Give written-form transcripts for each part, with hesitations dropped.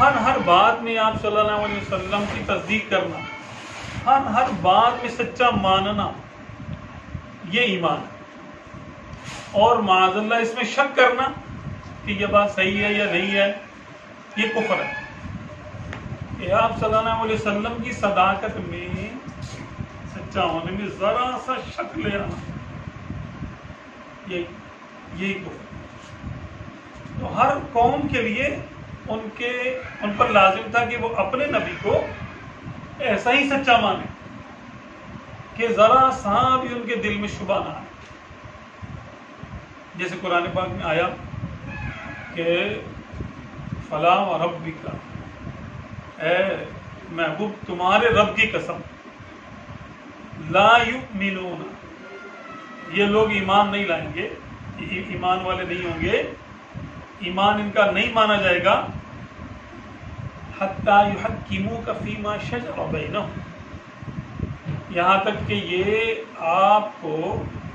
ہر بات میں آپ صلی اللہ علیہ وسلم کی تصدیق کرنا، ہر بات میں سچا ماننا، یہ ایمان ہے۔ اور معاذ اللہ اس میں شک کرنا کہ یہ بات صحیح ہے یا نہیں ہے، یہ کفر ہے۔ کہ آپ صلی اللہ علیہ وسلم کی صداقت میں، سچا ہونے میں ذرا سا شک لے آنا، یہی کفر۔ تو ہر قوم کے لیے ان پر لازم تھا کہ وہ اپنے نبی کو ایسا ہی سچا مانے کہ ذرا سا بھی ان کے دل میں شبہ نہ آئے۔ جیسے قرآن پاک میں آیا کہ فلا وربک، اے محبوب تمہارے رب کی قسم، لا یؤمنون، یہ لوگ ایمان نہیں لائیں گے، ایمان والے نہیں ہوں گے، ایمان ان کا نہیں مانا جائے گا، حتی یحکموک فیما شجر بینہم، یہاں تک کہ یہ آپ کو،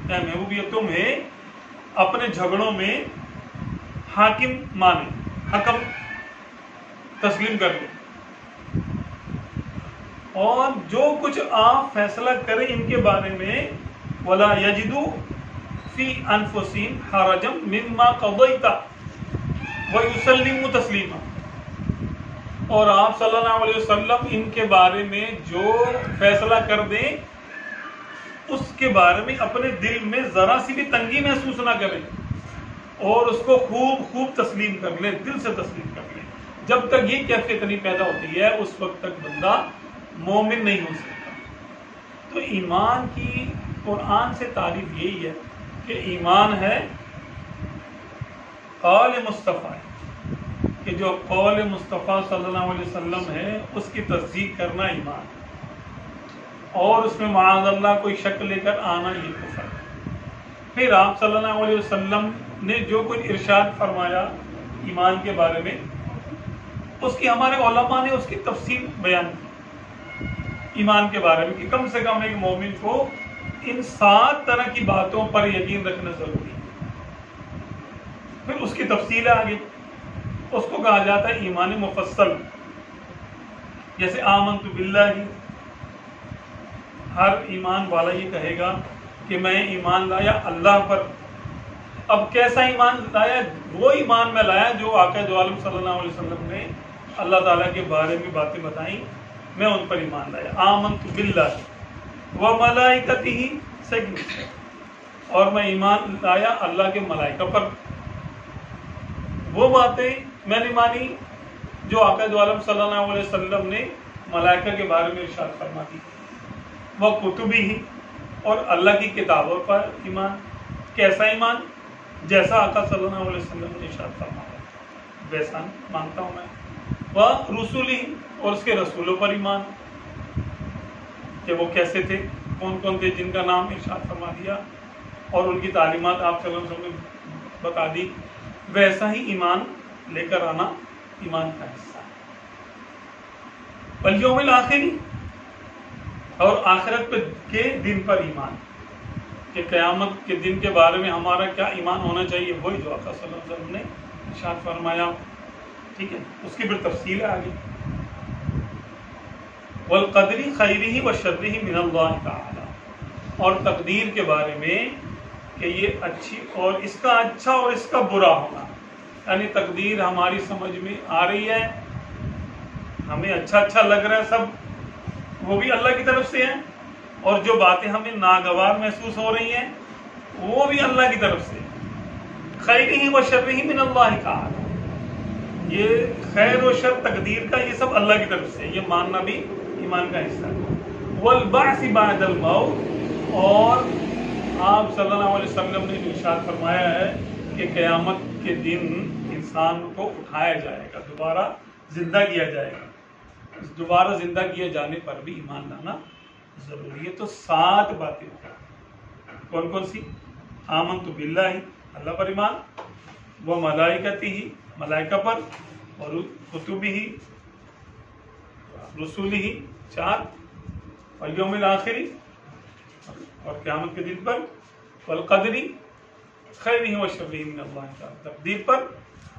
اے محبوب یہ تمہیں اپنے جھگڑوں میں حاکم مانے، حکم تسلیم کر لیں، اور جو کچھ آپ فیصلہ کریں ان کے بارے میں، وَلَا يَجِدُوا فِي أَنفُسِهِمْ حَرَجًا مِمَّا قَضَيْتَ وَيُسَلِّمُوا تَسْلِيمًا، اور آپ صلی اللہ علیہ وسلم ان کے بارے میں جو فیصلہ کر دیں اس کے بارے میں اپنے دل میں ذرا سی بھی تنگی محسوس نہ کریں، اور اس کو خوب تسلیم کر لیں، دل سے تسلیم کر لیں۔ جب تک یہ کیفیت نہیں پیدا ہوتی ہے اس وقت تک بندہ مومن نہیں ہو سکتا۔ تو ایمان کی قرآن سے تعریف یہی ہے کہ ایمان ہے قول مصطفیٰ، کہ جو قول مصطفیٰ صلی اللہ علیہ وسلم ہے اس کی تصدیق کرنا ایمان ہے، اور اس میں معاذ اللہ کوئی شک لے کر آنا یہ کفر ہے۔ پھر آپ صلی اللہ علیہ وسلم نے جو کچھ ارشاد فرمایا ایمان کے بارے میں، اس کی ہمارے علماء نے اس کی تفصیل بیان کی ایمان کے بارے میں، کہ کم سے کم ایک مومن کو ان 7 طرح کی باتوں پر یقین رکھنا ضروری ہے۔ پھر اس کی تفصیل ہے آگے، اس کو کہا جاتا ہے ایمان مفصل۔ جیسے آمنت باللہ، ہر ایمان والا یہ کہے گا کہ میں ایمان لایا اللہ پر۔ اب کیسا ایمان لایا؟ وہ ایمان میں لایا جو آقا دو عالم صلی اللہ علیہ وسلم نے اللہ تعالیٰ کے بارے میں باتیں بتائیں، میں ان پر ایمان لایا۔ آمنت باللہ وملائکتہ، اور میں ایمان لایا اللہ کے ملائکہ پر۔ وہ باتیں میں نے مانی جو آقا دو عالم صلی اللہ علیہ وسلم نے ملائکہ کے بارے میں ارشاد فرما دی۔ وہ کتبی ہی، اور اللہ کی کتابوں پر ایمان۔ کیسا ایمان؟ جیسا آقا صلی اللہ علیہ وسلم نے ارشاد فرمایا ویسا مانتا ہوں میں۔ وہ رسولی، اور اس کے رسولوں پر ایمان، کہ وہ کیسے تھے، کون کون تھے جن کا نام ارشاد فرما دیا، اور ان کی تعلیمات آپ صلی اللہ علیہ وسلم نے بتا دی۔ ویسا ہی ایمان لے کر آنا ایمان کا حصہ ہے۔ والیوم الآخری، اور آخرت کے دن پر ایمان، کہ قیامت کے دن کے بارے میں ہمارا کیا ایمان ہونا چاہیے، وہی جو آقا صلی اللہ علیہ وسلم نے ارشاد فرمایا۔ ٹھیک ہے، اس کی پھر تفصیل ہے آگے۔ والقدر خیرہ وشرہ من اللہ تعالی، اور تقدیر کے بارے میں کہ یہ اچھی اور اس کا اچھا اور اس کا برا ہونا، یعنی تقدیر ہماری سمجھ میں آ رہی ہے، ہمیں اچھا لگ رہا ہے سب، وہ بھی اللہ کی طرف سے ہیں، اور جو باتیں ہمیں ناگوار محسوس ہو رہی ہیں وہ بھی اللہ کی طرف سے۔ خیرہ وشرہ من اللہ تعالی، یہ خیر و شر تقدیر کا یہ سب اللہ کی طرف سے، یہ ماننا بھی ایمان کا حصہ ہے۔ والبعث بعد الموت، اور آپ صلی اللہ علیہ وسلم نے ارشاد فرمایا ہے کہ قیامت کے دن انسان کو اٹھایا جائے گا، دوبارہ زندہ کیا جائے گا۔ دوبارہ زندہ کیے جانے پر بھی ایمان لانا ضروری ہے۔ تو 7 باتیں کون کون سی؟ آمنت باللہ، اللہ پر ایمان، وہ ملائکتہ، ملائکہ پر، اور کتبہ، رسولہ، 4، والیوم الآخری، اور قیامت کے دن پر، والقدر خیرہ وشرہ من اللہ تعالی، تقدیر پر،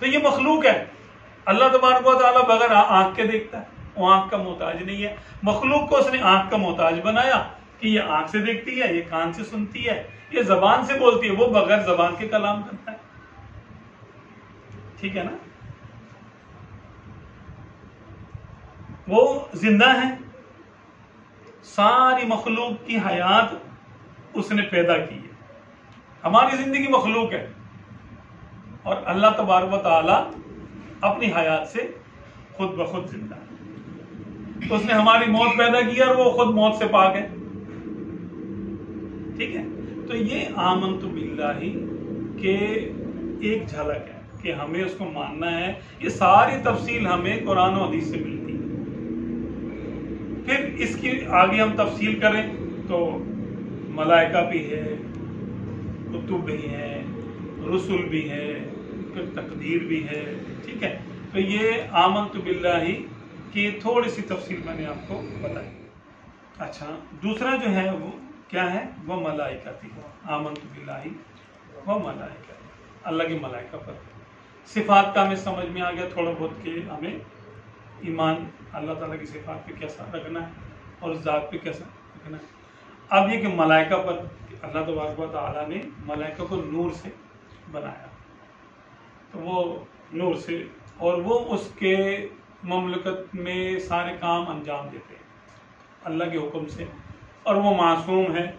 تو یہ مخلوق ہے. اللہ تبارک و تعالیٰ بغیر آنکھ کے دیکھتا ہے, وہ آنکھ کا محتاج نہیں ہے. مخلوق کو اس نے آنکھ کا محتاج بنایا کہ یہ آنکھ سے دیکھتی ہے, یہ کان سے سنتی ہے, یہ زبان سے بولتی ہے, وہ بغیر زبان کے کلام کرتا ہے. ٹھیک ہے نا. وہ زندہ ہے, ساری مخلوق کی حیات اس نے پیدا کی ہے. ہماری زندگی مخلوق ہے اور اللہ تبارک و تعالی اپنی حیات سے خود بخود زندہ ہے. تو اس نے ہماری موت پیدا کی اور وہ خود موت سے پاک ہے. ٹھیک ہے. تو یہ آمنت باللہ کے ایک جھلک ہے کہ ہمیں اس کو ماننا ہے. یہ ساری تفصیل ہمیں قرآن و حدیث سے ملتی ہے. پھر اس کی آگے ہم تفصیل کریں تو ملائکہ بھی ہے, کتب بھی ہے, رسول بھی ہے, پھر تقدیر بھی ہے. ٹھیک ہے. تو یہ آمنت باللہ کی تھوڑی سی تفصیل میں نے آپ کو بتائی. اچھا, دوسرا جو ہے وہ کیا ہے, وہ ملائکہ. آمنت باللہ وہ ملائکہ, اللہ کے ملائکہ پر. صفات کا ہمیں سمجھ میں آ گیا تھوڑا بہت کہ ہمیں ایمان اللہ تعالیٰ کی صفات پہ کیسا رکھنا ہے اور ذات پہ کیسا رکھنا ہے. اب یہ کہ ملائکہ پر, اللہ تبارک و تعالیٰ نے ملائکہ کو نور سے بنایا. تو وہ نور سے, اور وہ اس کے مملکت میں سارے کام انجام دیتے ہیں اللہ کے حکم سے. اور وہ معصوم ہے,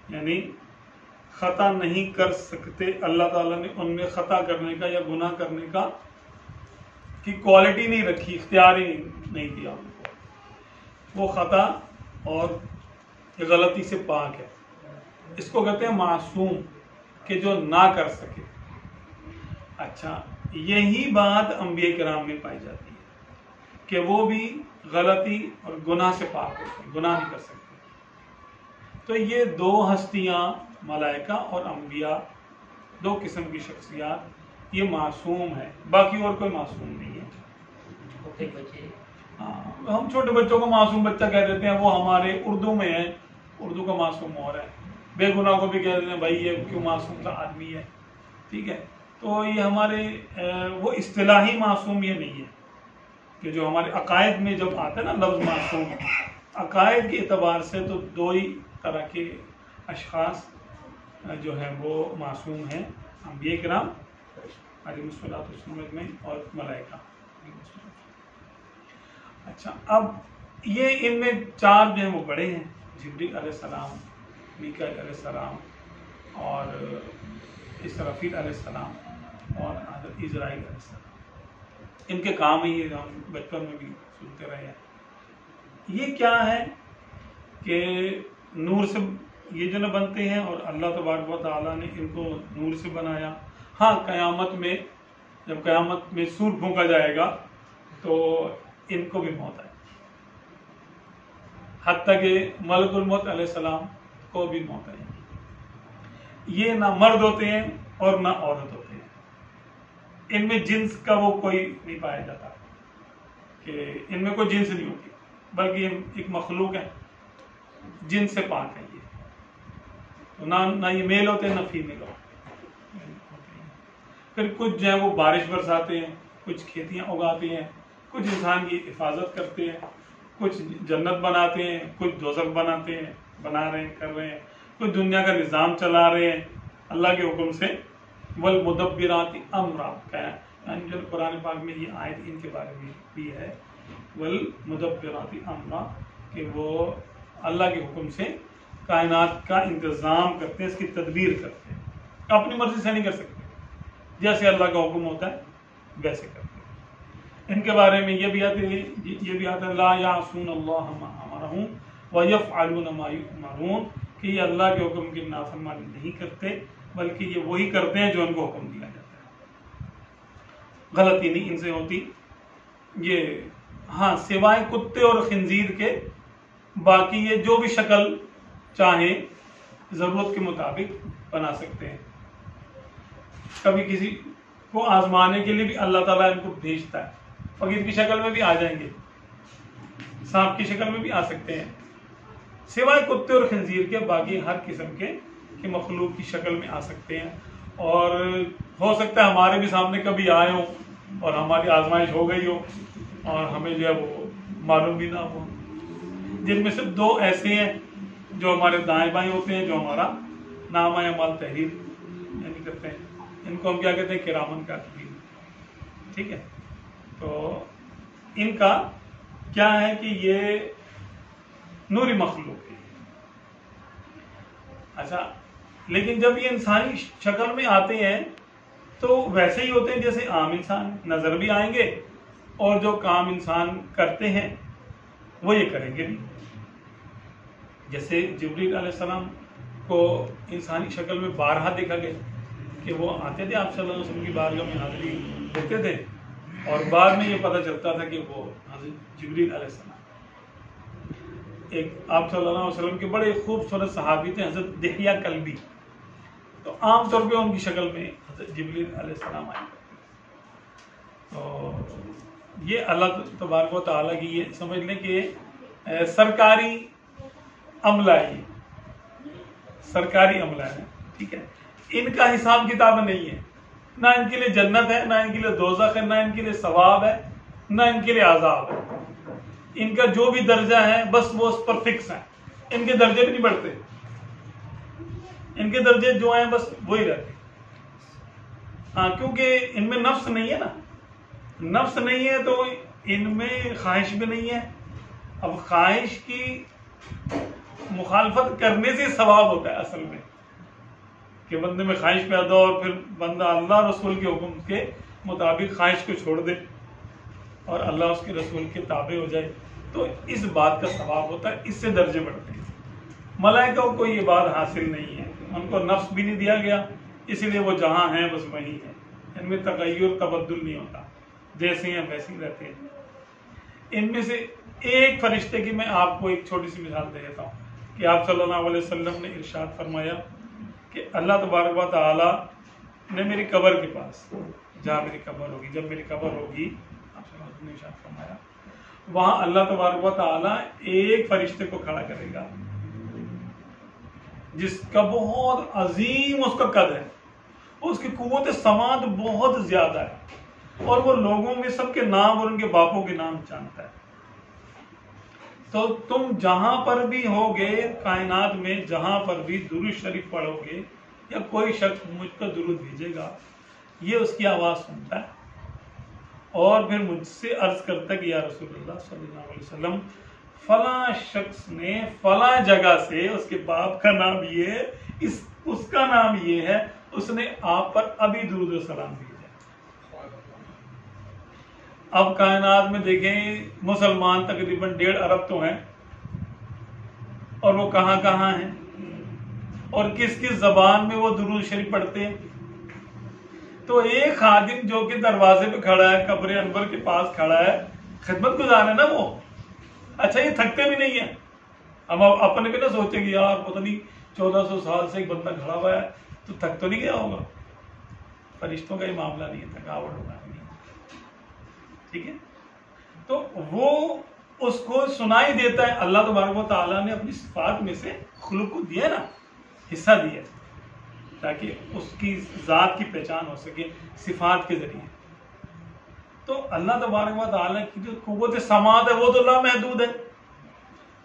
یعنی خطا نہیں کر سکتے. اللہ تعالیٰ نے ان میں خطا کرنے کا یا گناہ کرنے کا کی کوالٹی نہیں رکھی, اختیار ہی نہیں دیا ان کو. وہ خطا اور غلطی سے پاک ہے. اس کو کہتے ہیں معصوم, کہ جو نہ کر سکے. اچھا, یہی بات انبیاء کرام میں پائی جاتی ہے کہ وہ بھی غلطی اور گناہ سے پاک ہوتے ہیں, گناہ نہیں کر سکتے. تو یہ دو ہستیاں, ملائکہ اور انبیاء, دو قسم کی شخصیات, یہ معصوم ہے. باقی اور کوئی معصوم نہیں ہے. ہاں, ہم چھوٹے بچوں کو معصوم بچہ کہہ دیتے ہیں, وہ ہمارے اردو میں ہے, اردو کا معصوم اور ہے. بے گناہ کو بھی کہہ دیتے ہیں بھائی یہ کیوں معصوم کا آدمی ہے. ٹھیک ہے. تو یہ ہمارے وہ اصطلاحی معصوم یہ نہیں ہے کہ جو ہمارے عقائد میں جب آتا ہے نا لفظ معصوم, عقائد کے اعتبار سے تو دو ہی طرح کے اشخاص جو ہیں وہ معصوم ہیں, انبیاء کرام علیہ الصلوۃ والسلام اور ملائکہ. اچھا, اب یہ ان میں چار جو ہیں وہ بڑے ہیں, جبریل علیہ السلام, میکائیل علیہ السلام اور اسرافیل علیہ السلام اور حضرت عزرائیل علیہ السلام. ان کے کام ہی یہ ہم بچپن میں بھی سنتے رہے ہیں. یہ کیا ہے کہ نور سے یہ جو نہ بنتے ہیں اور اللہ تبارک و تعالیٰ نے ان کو نور سے بنایا. ہاں, قیامت میں جب قیامت میں سور پھونکا جائے گا تو ان کو بھی موت آئے, حتیٰ کہ ملک الموت علیہ السلام کو بھی موت آئی. یہ نہ مرد ہوتے ہیں اور نہ عورت ہوتے ہیں. ان میں جنس کا وہ کوئی نہیں پایا جاتا کہ ان میں کوئی جنس نہیں ہوتی, بلکہ یہ ایک مخلوق ہے, جنس سے پاک ہے. یہ تو نہ یہ میل ہوتے ہیں نہ فیمیل ہوتے ہیں. پھر کچھ جو ہے وہ بارش برساتے ہیں, کچھ کھیتیاں اگاتے ہیں, کچھ انسان کی حفاظت کرتے ہیں, کچھ جنت بناتے ہیں, کچھ دوزخ بناتے ہیں, بنا رہے ہیں, کر رہے ہیں, کچھ دنیا کا نظام چلا رہے ہیں اللہ کے حکم سے. والمدبرات امرا کا یعنی جو قرآن پاک میں یہ آیت ان کے بارے میں بھی ہے, والمدبرات امرا, کہ وہ اللہ کے حکم سے کائنات کا انتظام کرتے ہیں, اس کی تدبیر کرتے ہیں. اپنی مرضی سے نہیں کر سکتے, جیسے اللہ کا حکم ہوتا ہے ویسے کرتے ہیں. ان کے بارے میں یہ بھی آتا ہے لا یعصون اللہ ما امرہم ویفعلون ما یؤمرون, کہ یہ اللہ کے حکم کی نافرمانی نہیں کرتے بلکہ یہ وہی کرتے ہیں جو ان کو حکم دیا جاتا ہے. غلطی نہیں ان سے ہوتی. یہ ہاں سوائے کتے اور خنزیر کے باقی یہ جو بھی شکل چاہے ضرورت کے مطابق بنا سکتے ہیں. کبھی کسی کو آزمانے کے لیے بھی اللہ تعالیٰ ان کو بھیجتا ہے. فقیر کی شکل میں بھی آ جائیں گے, سانپ کی شکل میں بھی آ سکتے ہیں, سوائے کتے اور خنزیر کے باقی ہر قسم کے مخلوق کی شکل میں آ سکتے ہیں. اور ہو سکتا ہے ہمارے بھی سامنے کبھی آئے ہوں اور ہماری آزمائش ہو گئی ہو اور ہمیں جو ہے وہ معلوم بھی نہ ہو، جن میں سے 2 ایسے ہیں جو ہمارے دائیں بائیں ہوتے ہیں، جو ہمارا نامہ اعمال تحریر یعنی کرتے ہیں، ان کو ہم کیا کہتے ہیں؟ کرامن کاتبین، ٹھیک ہے؟ تو ان کا کیا ہے کہ یہ نوری مخلوق ہے۔ اچھا، لیکن جب یہ انسانی شکل میں آتے ہیں تو ویسے ہی ہوتے ہیں جیسے عام انسان، نظر بھی آئیں گے اور جو کام انسان کرتے ہیں وہ یہ کریں گے بھی۔ جیسے جبریل علیہ السلام کو انسانی شکل میں بارہا دیکھا گیا کہ وہ آتے تھے آپ صلی اللہ علیہ وسلم کی بارگاہ میں حاضری دیتے تھے، اور بعد میں یہ پتہ چلتا تھا کہ وہ حضرت جبریل علیہ السلام۔ ایک آپ صلی اللہ علیہ وسلم کے بڑے خوبصورت صحابی تھے حضرت دحیہ کلبی، تو عام طور پہ ان کی شکل میں حضرت جبریل علیہ السلام آئے کرتے تھے۔ تو یہ اللہ تبارک و تعالیٰ کی یہ سمجھ لیں کہ سرکاری عملہ ہے، سرکاری عملہ ہے، ٹھیک ہے؟ ان کا حساب کتاب نہیں ہے، نہ ان کے لیے جنت ہے، نہ ان کے لیے دوزخ ہے، نہ ان کے لیے ثواب ہے، نہ ان کے لیے عذاب ہے۔ ان کا جو بھی درجہ ہے بس وہ اس پر فکس ہے، ان کے درجے بھی نہیں بڑھتے، ان کے درجے جو ہیں بس وہی رہتے۔ ہاں، کیونکہ ان میں نفس نہیں ہے نا، نفس نہیں ہے تو ان میں خواہش بھی نہیں ہے۔ اب خواہش کی مخالفت کرنے سے ثواب ہوتا ہے اصل میں، کہ بندے میں خواہش پیدا ہو اور پھر بندہ اللہ رسول کے حکم کے مطابق خواہش کو چھوڑ دے اور اللہ اس کے رسول کے تابع ہو جائے، تو اس بات کا ثواب ہوتا ہے، اس سے درجے بڑھتے ہیں۔ ملائکہ کو یہ بات حاصل نہیں ہے، ان کو نفس بھی نہیں دیا گیا، اسی لیے وہ جہاں ہیں بس وہیں ہیں، ان میں تغیر تبدل نہیں ہوتا، جیسے ہیں ویسے ہی رہتے ہیں۔ ان میں سے ایک فرشتے کی میں آپ کو ایک چھوٹی سی مثال دے دیتا ہوں کہ آپ صلی اللہ علیہ وسلم نے ارشاد فرمایا کہ اللہ تبارک و تعالی نے میری قبر کے پاس، جہاں میری قبر ہوگی، جب میری قبر ہوگی، آپ صلی اللہ علیہ وسلم نے ارشاد فرمایا وہاں اللہ تبارک و تعالی ایک فرشتے کو کھڑا کرے گا جس کا بہت عظیم اس کا قد ہے، اس کی قوت سماعت بہت زیادہ ہے، اور وہ لوگوں میں سب کے نام اور ان کے باپوں کے نام جانتا ہے۔ تو تم جہاں پر بھی ہوگے کائنات میں، جہاں پر بھی درود شریف پڑھو گے یا کوئی شخص مجھ پر درود بھیجے گا، یہ اس کی آواز سنتا ہے اور پھر مجھ سے عرض کرتا ہے کہ یا رسول اللہ صلی اللہ علیہ وسلم، فلاں شخص نے فلاں جگہ سے، اس کے باپ کا نام یہ ہے، اس کا نام یہ ہے، اس نے آپ پر ابھی درود و سلام بھیجا۔ اب کائنات میں دیکھیں مسلمان تقریباً 1.5 ارب تو ہیں، اور وہ کہاں کہاں ہیں اور کس کس زبان میں وہ درود شریف پڑھتے ہیں۔ تو ایک خادم جو کہ دروازے پہ کھڑا ہے، قبر انور کے پاس کھڑا ہے، خدمت گزار ہے نا وہ، اچھا یہ تھکتے بھی نہیں ہے۔ ہم اپنے پہ نہ سوچیں کہ یار پتہ نہیں 1400 سال سے ایک بندہ کھڑا ہوا ہے تو تھک تو نہیں گیا ہوگا۔ فرشتوں کا یہ معاملہ نہیں ہے، تھکاوٹ ہوگا نہیں، ٹھیک ہے؟ تو وہ اس کو سنائی دیتا ہے۔ اللہ تبارک و تعالیٰ نے اپنی صفات میں سے خلق کو دیا نا، حصہ دیا تاکہ اس کی ذات کی پہچان ہو سکے صفات کے ذریعے۔ تو اللہ تبارک و تعالیٰ کی جو قوت سماعت ہے وہ تو لامحدود ہے۔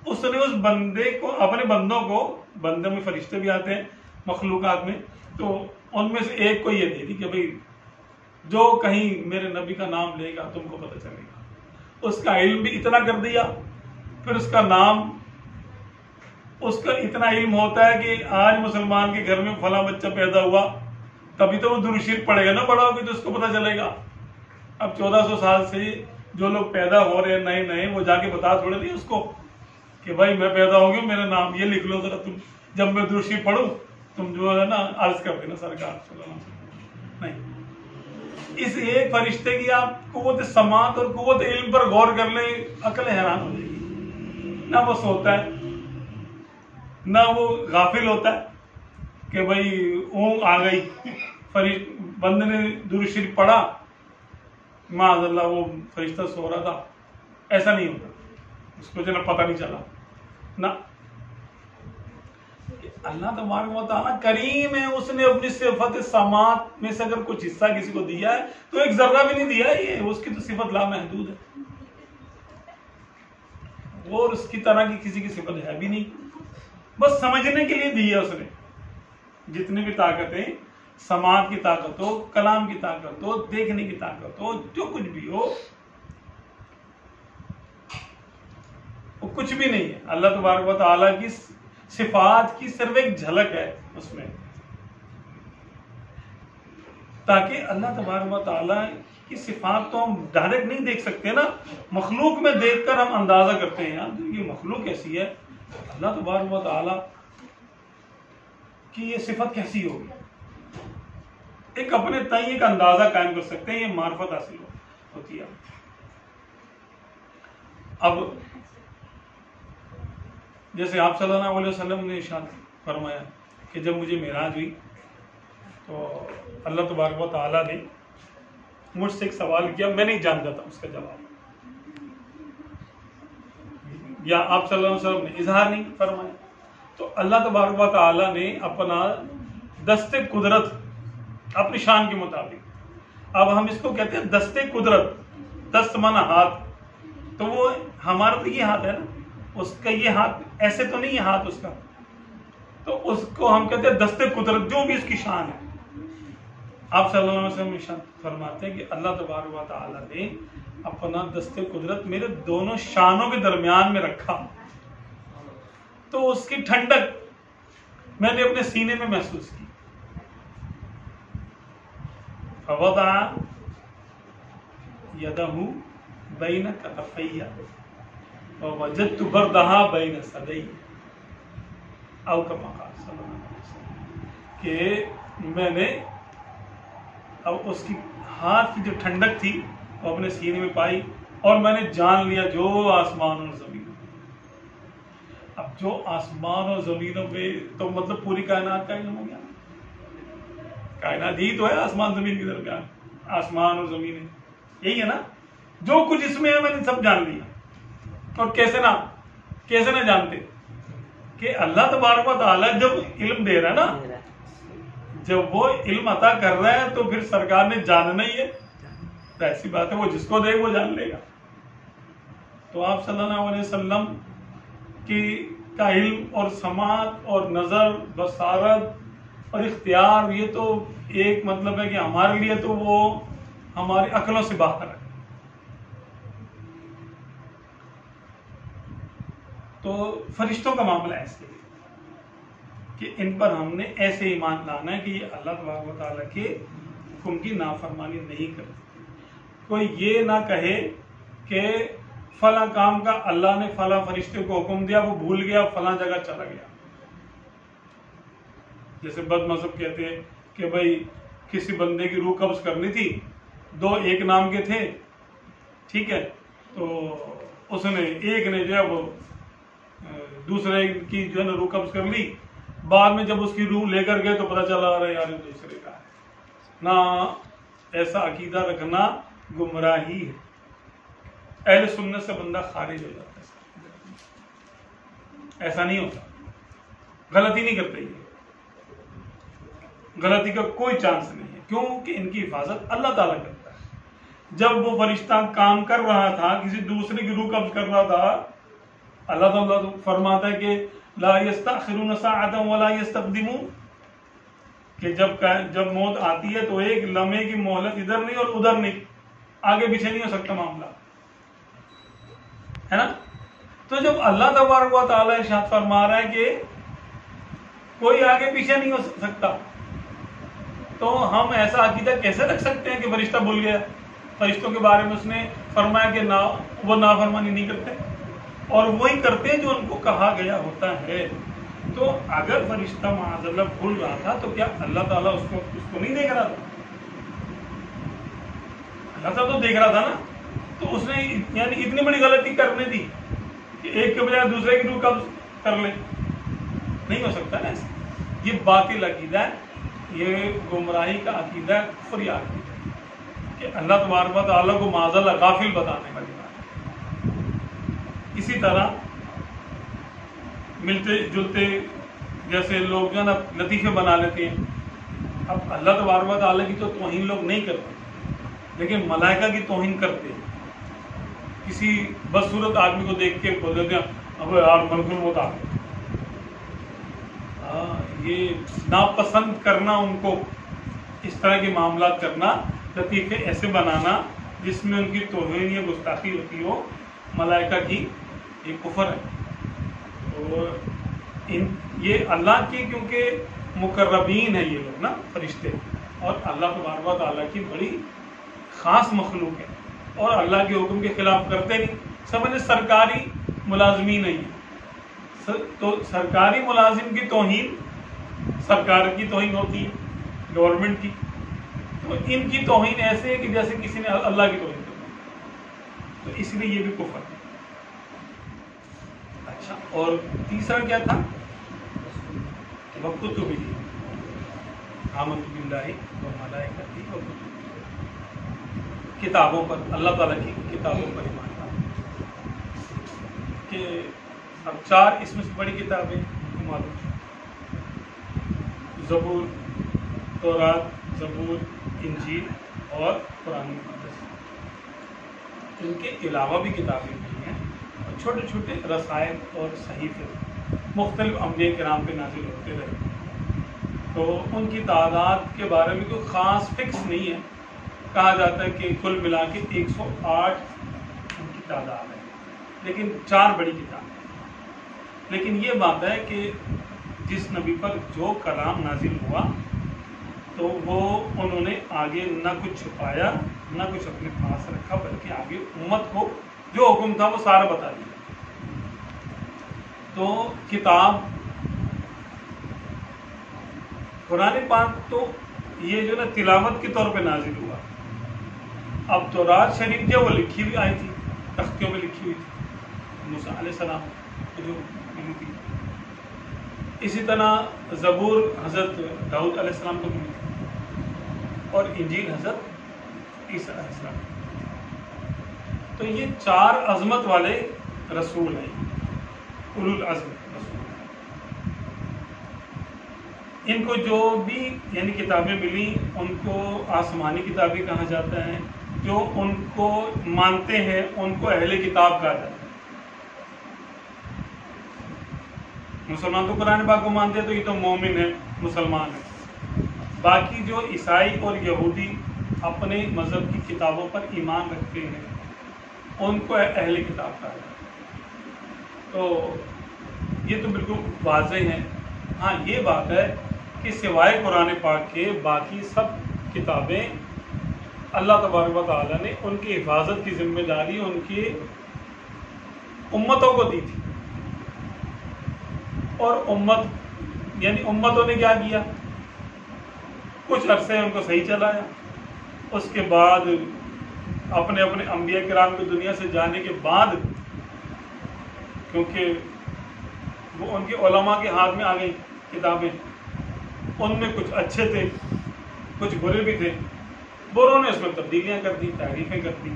اس نے اس بندے کو، اپنے بندوں کو، بندے میں فرشتے بھی آتے ہیں مخلوقات میں، تو ان میں سے ایک کو یہ دے دی کہ بھئی جو کہیں میرے نبی کا نام لے گا تم کو پتہ چلے گا۔ اس کا علم بھی اتنا کر دیا، پھر اس کا نام، اس کا اتنا علم ہوتا ہے کہ آج مسلمان کے گھر میں فلاں بچہ پیدا ہوا، تبھی تو وہ درود شریف پڑھے گا نا، بڑا ہوگی تو اس کو پتہ چلے گا۔ اب 1400 سال سے جو لوگ پیدا ہو رہے ہیں نئے نئے، وہ جا کے بتا تھوڑے نہیں اس کو کہ بھائی میں پیدا ہو گیا، میرا نام یہ لکھ لو ذرا تم، جب میں درود شریف پڑھوں تم جو ہے نا عرض کر دینا سرکار صلی اللہ علیہ وسلم۔ نہیں، اس ایک فرشتے کی آپ قوت سماعت اور قوت علم پر غور کر لیں، عقل حیران ہو جائے گی۔ نہ وہ سوتا ہے، نہ وہ غافل ہوتا ہے کہ بھئی اونگ آ گئی، بندے نے درود شریف پڑھا، معاذ اللہ وہ فرشتہ سو رہا تھا، ایسا نہیں ہوتا، اس کو جو ہے پتہ نہیں چلا۔ نہ اللہ تبارک و تعالیٰ کریم ہے، اس نے اپنی صفت سماعت میں سے اگر کچھ حصہ کسی کو دیا ہے تو ایک ذرہ بھی نہیں دیا ہے، یہ اس کی تو صفت لامحدود ہے، اور اس کی طرح کی کسی کی صفت ہے بھی نہیں، بس سمجھنے کے لیے دی ہے اس نے جتنی بھی طاقتیں، سماعت کی طاقت ہو، کلام کی طاقت ہو، دیکھنے کی طاقت ہو، جو کچھ بھی ہو، وہ کچھ بھی نہیں ہے۔ اللہ تبارک و تعالیٰ کی صفات کی صرف ایک جھلک ہے اس میں، تاکہ اللہ تبارک و تعالیٰ کی صفات تو ہم ڈائریکٹ نہیں دیکھ سکتے نا، مخلوق میں دیکھ کر ہم اندازہ کرتے ہیں یار یہ مخلوق کیسی ہے، اللہ تبارک و تعالیٰ کی یہ صفت کیسی ہوگی، ایک اپنے تئیں ایک اندازہ قائم کر سکتے ہیں، یہ معرفت حاصل ہوتی ہے۔ اب جیسے آپ صلی اللہ علیہ وسلم نے ارشاد فرمایا کہ جب مجھے معراج ہوئی تو اللہ تبارک و تعالیٰ نے مجھ سے ایک سوال کیا، میں نہیں جانتا تھا اس کا جواب، یا آپ صلی اللہ علیہ وسلم نے اظہار نہیں فرمایا، تو اللہ تبارک و تعالیٰ نے اپنا دست قدرت اپنی شان کے مطابق، اب ہم اس کو کہتے ہیں دست قدرت، دست مانا ہاتھ، تو وہ ہمارا تو یہ ہاتھ ہے نا، اس کا یہ ہاتھ ایسے تو نہیں ہے ہاتھ اس کا، تو اس کو ہم کہتے ہیں دست قدرت، جو بھی اس کی شان ہے۔ آپ صلی اللہ علیہ وسلم فرماتے ہیں کہ اللہ تبارک و تعالیٰ نے اپنا دست قدرت میرے دونوں شانوں کے درمیان میں رکھا، تو اس کی ٹھنڈک میں نے اپنے سینے میں محسوس کی۔ فوضع يده بين كتفي ووجدت بردها بين ثدي او كما قال صلی اللہ علیہ وسلم، کہ میں نے اب اس کی ہاتھ کی جو ٹھنڈک تھی وہ اپنے سینے میں پائی، اور میں نے جان لیا جو آسمان اور زمین، اب جو آسمان اور زمینوں پہ تو مطلب پوری کائنات کا علم ہو گیا، کائنات ہی تو ہے آسمان زمین کی درمیان، آسمان اور زمین یہی ہے نا، جو کچھ اس میں ہے میں نے سب جان لیا۔ اور کیسے نہ جانتے کہ اللہ تبارک و تعالیٰ جب علم دے رہا ہے نا، جب وہ علم عطا کر رہا ہے تو پھر سرکار نے جاننا ہی ہے، تو ایسی بات ہے وہ جس کو دے وہ جان لے گا۔ تو آپ صلی اللہ علیہ وسلم کا علم اور سماعت اور نظر، بصارت اور اختیار، یہ تو ایک مطلب ہے کہ ہمارے لیے تو وہ ہماری عقلوں سے باہر ہے۔ تو فرشتوں کا معاملہ ایسے ہے کہ ان پر ہم نے ایسے ایمان لانا ہے کہ یہ اللہ تبارک و تعالیٰ کے حکم کی نافرمانی نہیں کرتے۔ کوئی یہ نہ کہے کہ فلاں کام کا اللہ نے فلاں فرشتے کو حکم دیا، وہ بھول گیا، فلاں جگہ چلا گیا۔ جیسے بد مذہب کہتے ہیں کہ بھائی کسی بندے کی روح قبض کرنی تھی، دو ایک نام کے تھے، ٹھیک ہے، تو اس نے ایک نے جو ہے وہ دوسرے کی جو ہے نا روح قبض کر لی، بعد میں جب اس کی روح لے کر گئے تو پتہ چلا رہا ہے یار دوسرے کا ہے۔ نہ ایسا عقیدہ رکھنا گمراہی ہے، اہل سنت سے بندہ خارج ہو جاتا ہے، ایسا نہیں ہوتا، غلطی نہیں کرتے، یہ غلطی کا کوئی چانس نہیں ہے، کیونکہ ان کی حفاظت اللہ تعالیٰ کرتا ہے۔ جب وہ فرشتہ کام کر رہا تھا، کسی دوسرے کی روح قبض کر رہا تھا، اللہ تعالیٰ فرماتا ہے کہ لا یستأخرون ساعۃ ولا یستقدمون، کہ جب موت آتی ہے تو ایک لمحے کی مہلت ادھر نہیں اور ادھر نہیں، آگے پیچھے نہیں ہو سکتا معاملہ، ہے نا۔ تو جب اللہ تبارک و تعالیٰ ارشاد فرما رہا ہے کہ کوئی آگے پیچھے نہیں ہو سکتا، تو ہم ایسا عقیدہ کیسے رکھ سکتے ہیں کہ فرشتہ بھول گیا؟ فرشتوں کے بارے میں اس نے فرمایا کہ وہ نافرمانی نہیں کرتے، اور وہی کرتے ہیں جو ان کو کہا گیا ہوتا ہے۔ تو اگر فرشتہ معاذ اللہ بھول رہا تھا تو کیا اللہ تعالیٰ اس کو نہیں دیکھ رہا تھا؟ اللہ تعالیٰ تو دیکھ رہا تھا نا، تو اس نے یعنی اتنی بڑی غلطی کرنے دی کہ ایک کے بجائے دوسرے کی روح قبض کر لے، نہیں ہو سکتا نا ایسا۔ یہ باطل عقیدہ ہے، یہ گمراہی کا عقیدہ ہے، کفری عقیدہ ہے کہ اللہ تبارک و تعالیٰ کو معاذ اللہ غافل بتانے والی بات ہے۔ اسی طرح ملتے جلتے جیسے لوگ جو ہے نا لطیفے بنا لیتے ہیں. اب اللہ تبارک و تعالیٰ کی تو توہین لوگ نہیں کرتے، لیکن ملائکہ کی توہین کرتے ہیں. کسی بدصورت آدمی کو دیکھ کے بول دیتے ہیں اب یار ملک الموت آ گیا. یہ ناپسند کرنا ان کو، اس طرح کے معاملات کرنا، لطیفے ایسے بنانا جس میں ان کی توہین یا گستاخی ہوتی ہو ملائکہ کی، یہ کفر ہے. اور یہ اللہ کی کیونکہ مقربین ہیں یہ لوگ نا، فرشتے، اور اللہ تبارک و تعالیٰ کی بڑی خاص مخلوق ہے، اور اللہ کے حکم کے خلاف کرتے نہیں. سمجھے سرکاری ملازمین نہیں ہے، تو سرکاری ملازم کی توہین سرکار کی توہین ہوتی ہے، گورنمنٹ کی. تو ان کی توہین ایسے ہے کہ جیسے کسی نے اللہ کی توہین کی، تو اس لیے یہ بھی کفر ہے. اچھا، اور تیسرا کیا تھا؟ وَكُتُبِهِ آمَنْتُ بِاللَّهِ وَمَلَائِكَتِهِ وَكُتُبِهِ، کتابوں پر، اللہ تعالیٰ کی کتابوں پر ایمان لانا. کہ اب 4 اس میں سے بڑی کتابیں معلوم، زبور، تورات، زبور، انجیل اور قرآن مقدس. ان کے علاوہ بھی کتابیں بھی ہیں، اور چھوٹے چھوٹے رسائل اور صحیفے مختلف انبیاء کرام پہ نازل ہوتے رہے. تو ان کی تعداد کے بارے میں کوئی خاص فکس نہیں ہے. کہا جاتا ہے کہ کل ملا کے 108 ان کی تعداد ہے، لیکن 4 بڑی کتابیں. لیکن یہ بات ہے کہ جس نبی پر جو کلام نازل ہوا تو وہ انہوں نے آگے نہ کچھ چھپایا نہ کچھ اپنے پاس رکھا، بلکہ آگے امت کو جو حکم تھا وہ سارا بتا دیا. تو کتاب قرآن پاک تو یہ جو نا تلاوت کے طور پہ نازل ہوا. اب تورات شریف جو وہ لکھی ہوئی آئی تھی، تختیوں میں لکھی ہوئی تھی، موسیٰ علیہ السلام کو جو ملی تھی. اسی طرح زبور حضرت داؤد علیہ السلام کو ملی تھی، اور انجیل حضرت عیسیٰ علیہ السلام. تو یہ 4 عظمت والے رسول ہیں، اولو العزم رسول. ان کو جو بھی یعنی کتابیں ملی ان کو آسمانی کتابیں کہا جاتا ہے. جو ان کو مانتے ہیں ان کو اہل کتاب کہا جاتا ہے. مسلمان تو قرآن پاک کو مانتے ہیں تو یہ تو مومن ہے، مسلمان ہے. باقی جو عیسائی اور یہودی اپنے مذہب کی کتابوں پر ایمان رکھتے ہیں ان کو اہل کتاب کہا جاتا ہے. تو یہ تو بالکل واضح ہے. ہاں یہ بات ہے کہ سوائے قرآن پاک کے باقی سب کتابیں اللہ تبارک و تعالیٰ نے ان کی حفاظت کی ذمہ داری ان کی امتوں کو دی تھی. اور امتوں نے کیا کیا؟ کچھ عرصے ان کو صحیح چلایا، اس کے بعد اپنے اپنے انبیاء کرام کی دنیا سے جانے کے بعد، کیونکہ وہ ان کے علماء کے ہاتھ میں آ گئی کتابیں، ان میں کچھ اچھے تھے کچھ برے بھی تھے. بروں نے اس میں تبدیلیاں کر دی، تحریفیں کر دی،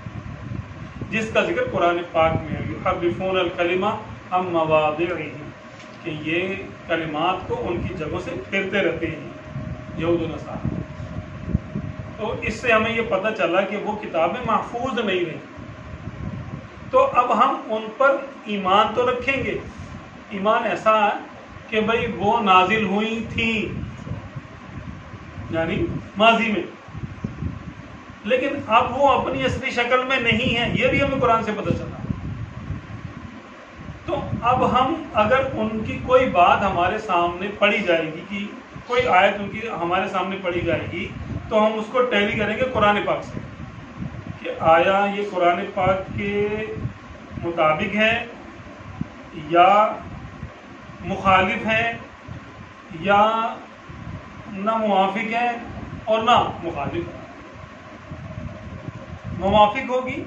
جس کا ذکر قرآن پاک میں ہے. یحرفون الکلمہ عن مواضعہ، کہ یہ کلمات کو ان کی جگہوں سے پھیرتے رہتے ہیں یہود و نصارہ. تو اس سے ہمیں یہ پتہ چلا کہ وہ کتابیں محفوظ نہیں رہیں. تو اب ہم ان پر ایمان تو رکھیں گے، ایمان ایسا ہے کہ بھئی وہ نازل ہوئی تھیں یعنی ماضی میں، لیکن اب وہ اپنی اصلی شکل میں نہیں ہے، یہ بھی ہمیں قرآن سے پتہ چلا. تو اب ہم اگر ان کی کوئی بات ہمارے سامنے پڑھی جائے گی، کہ کوئی آیت ان کی ہمارے سامنے پڑھی جائے گی، تو ہم اس کو ٹیلی کریں گے قرآن پاک سے کہ آیا یہ قرآن پاک کے مطابق ہے یا مخالف ہے یا نہ موافق ہے اور نہ مخالف ہے. موافق ہوگی،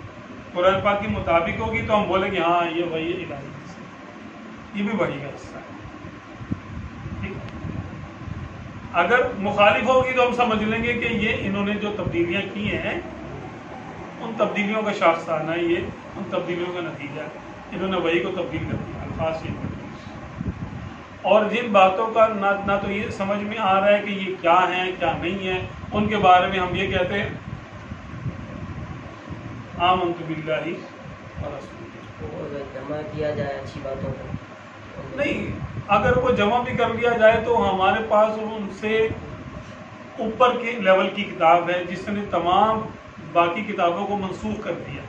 قرآن پاک کے مطابق ہوگی تو ہم بولیں گے ہاں یہ وہی الہی حصہ ہے، یہ بھی وہی کا حصہ ہے. ٹھیک ہے. اگر مخالف ہوگی تو ہم سمجھ لیں گے کہ یہ انہوں نے جو تبدیلیاں کی ہیں ان تبدیلیوں کا شاخسانہ ہے، یہ ان تبدیلیوں کا نتیجہ ہے. انہوں نے وہی کو تبدیل کر دیا، الفاظ چینج کر دیے. اور جن باتوں کا نہ تو یہ سمجھ میں آ رہا ہے کہ یہ کیا ہے کیا نہیں ہے، ان کے بارے میں ہم یہ کہتے ہیں آمنت باللہ ورسولہ۔ وہ اگر جمع کیا جائے اچھی باتوں کو نہیں، اگر وہ جمع بھی کر لیا جائے تو ہمارے پاس ان سے اوپر کے لیول کی کتاب ہے جس نے تمام باقی کتابوں کو منسوخ کر دیا۔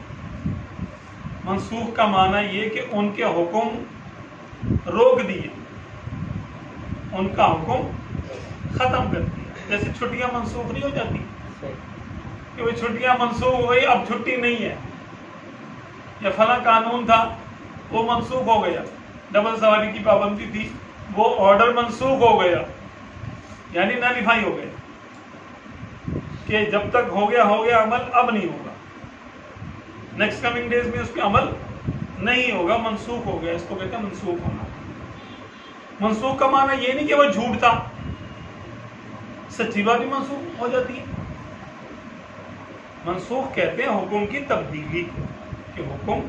منسوخ کا معنی یہ کہ ان کے حکم روک دیے، ان کا حکم ختم کر دیا۔ جیسے چھٹیاں منسوخ نہیں ہو جاتی کہ وہ چھٹیاں منسوخ ہو گئی، اب چھٹی نہیں ہے، یا فلاں قانون تھا وہ منسوخ ہو گیا، ڈبل سواری کی پابندی تھی وہ آرڈر منسوخ ہو گیا، یعنی نالیفائی ہو گیا کہ جب تک ہو گیا عمل اب نہیں ہوگا، نیکسٹ کمنگ ڈیز میں اس پہ عمل نہیں ہوگا، منسوخ ہو گیا۔ اس کو کہتے ہیں منسوخ ہونا۔ منسوخ کا معنی یہ نہیں کہ وہ جھوٹ تھا، سچی بات بھی منسوخ ہو جاتی ہے۔ منسوخ کہتے ہیں حکم کی تبدیلی کو، کہ حکم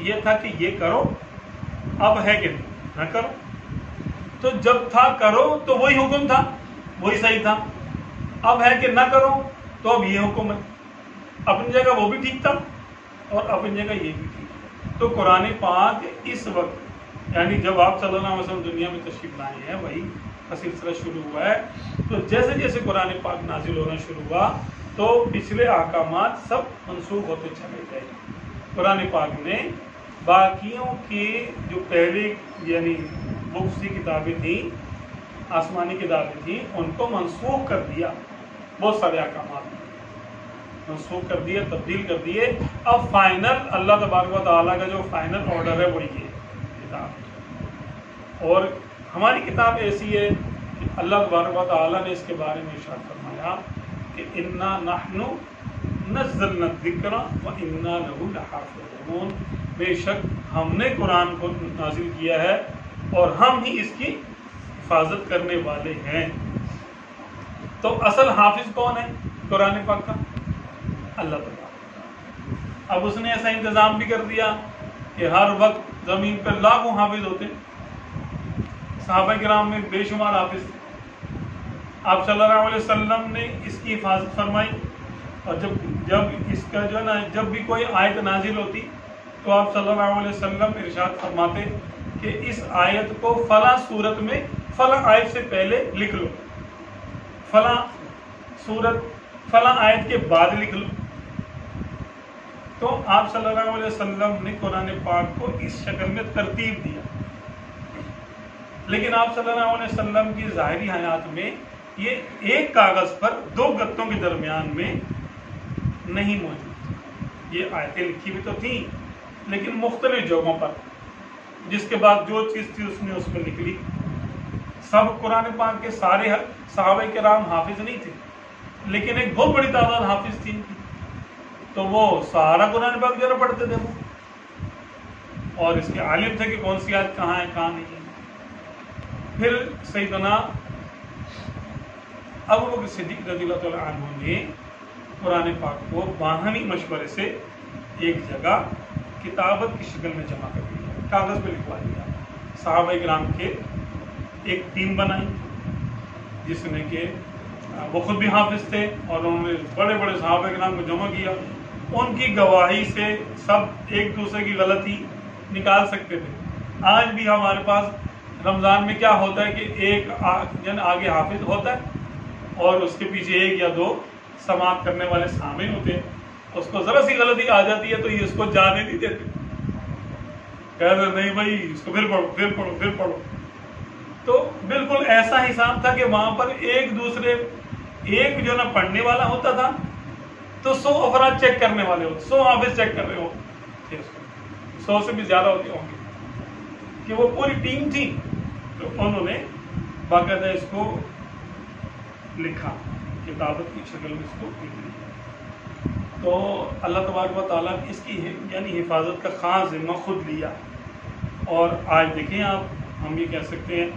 یہ تھا کہ یہ کرو، اب ہے کہ نہ کرو، تو جب تھا کرو تو وہی حکم تھا، وہی صحیح تھا، اب ہے کہ نہ کرو تو اب یہ حکم ہے۔ اپنی جگہ وہ بھی ٹھیک تھا اور اپنی جگہ یہ بھی ٹھیک ہے۔ تو قرآن پاک اس وقت، یعنی جب آپ صلی اللہ علیہ وسلم دنیا میں تشریف لائے ہیں، وہی کا سلسلہ شروع ہوا ہے، تو جیسے جیسے قرآن پاک نازل ہونا شروع ہوا تو پچھلے احکامات سب منسوخ ہوتے چلے گئے۔ قرآن پاک نے باقیوں کی جو پہلے یعنی بکس کی کتابیں تھیں، آسمانی کتابیں تھیں، ان کو منسوخ کر دیا، بہت سارے احکامات منسوخ کر دیے، تبدیل کر دیے۔ اب فائنل اللہ تبارک و تعالیٰ کا جو فائنل آرڈر ہے وہ یہ کتاب، اور ہماری کتاب ایسی ہے کہ اللہ تبارک و تعالیٰ نے اس کے بارے میں ارشاد فرمایا کہ انا نحن نزلنا الذکر وانا لہ لحافظون، بے شک ہم نے قرآن کو نازل کیا ہے اور ہم ہی اس کی حفاظت کرنے والے ہیں۔ تو اصل حافظ کون ہے قرآن پاک کا؟ اللہ تعالیٰ۔ اب اس نے ایسا انتظام بھی کر دیا کہ ہر وقت زمین پر لاکھوں حافظ ہوتے، صحابہ کرام میں بے شمار حافظ تھے۔ آپ صلی اللہ علیہ وسلم نے اس کی حفاظت فرمائی، اور جب اس کا جو ہے نا جب بھی کوئی آیت نازل ہوتی تو آپ صلی اللہ علیہ وسلم ارشاد فرماتے کہ اس آیت کو فلاں صورت میں فلاں آیت سے پہلے لکھ لو، فلاں صورت فلاں آیت کے بعد لکھ لو۔ تو آپ صلی اللہ علیہ وسلم نے قرآن پاک کو اس شکل میں ترتیب دیا، لیکن آپ صلی اللہ علیہ وسلم کی ظاہری حیات میں یہ ایک کاغذ پر دو گتوں کے درمیان میں نہیں موجود۔ یہ آیتیں لکھی بھی تو تھیں لیکن مختلف جگہوں پر، جس کے بعد جو چیز تھی اس نے اس میں لکھ لی۔ سب قرآن پاک کے سارے صحابہ کرام حافظ نہیں تھے، لیکن ایک بہت بڑی تعداد حافظ تھی، تو وہ سارا قرآن پاک ذرا پڑھتے تھے وہ، اور اس کے عالم تھے کہ کون سی آیت کہاں ہے کہاں نہیں ہے۔ پھر سیدنا ابوبکر صدیق رضی اللہ تعالیٰ عنہ نے قرآن پاک کو باہمی مشورے سے ایک جگہ کتابت کی شکل میں جمع کر دیا، کاغذ پہ لکھوا دیا۔ صحابہ کرام کے ایک ٹیم بنائی جس نے کہ وہ خود بھی حافظ تھے، اور انہوں نے بڑے بڑے صحابہ کرام کو جمع کیا۔ ان کی گواہی سے سب ایک دوسرے کی غلطی نکال سکتے تھے۔ آج بھی ہمارے پاس رمضان میں کیا ہوتا ہے کہ ایک جن آگے حافظ ہوتا ہے اور اس کے پیچھے ایک یا دو سماعت کرنے والے سامعین ہوتے ہیں، اس کو ذرا سی غلطی آ جاتی ہے تو یہ اس کو جانے نہیں دیتے، کہتے نہیں بھائی اس کو پھر پڑھو پھر پڑھو پھر پڑھو۔ تو بالکل ایسا حساب تھا کہ وہاں پر ایک دوسرے ایک جو نا پڑھنے والا ہوتا تھا تو 100 افراد چیک کرنے والے ہوتے، 100 حافظ چیک کر رہے ہوتے، 100 سے بھی زیادہ ہوتے ہوں گے، کہ وہ پوری ٹیم تھی۔ تو انہوں نے باقاعدہ اس کو لکھا، کتابت کی شکل میں اس کو لکھ لیا۔ تو اللہ تبارک و تعالیٰ نے اس کی یعنی حفاظت کا خاص ذمہ خود لیا۔ اور آج دیکھیں آپ، ہم یہ کہہ سکتے ہیں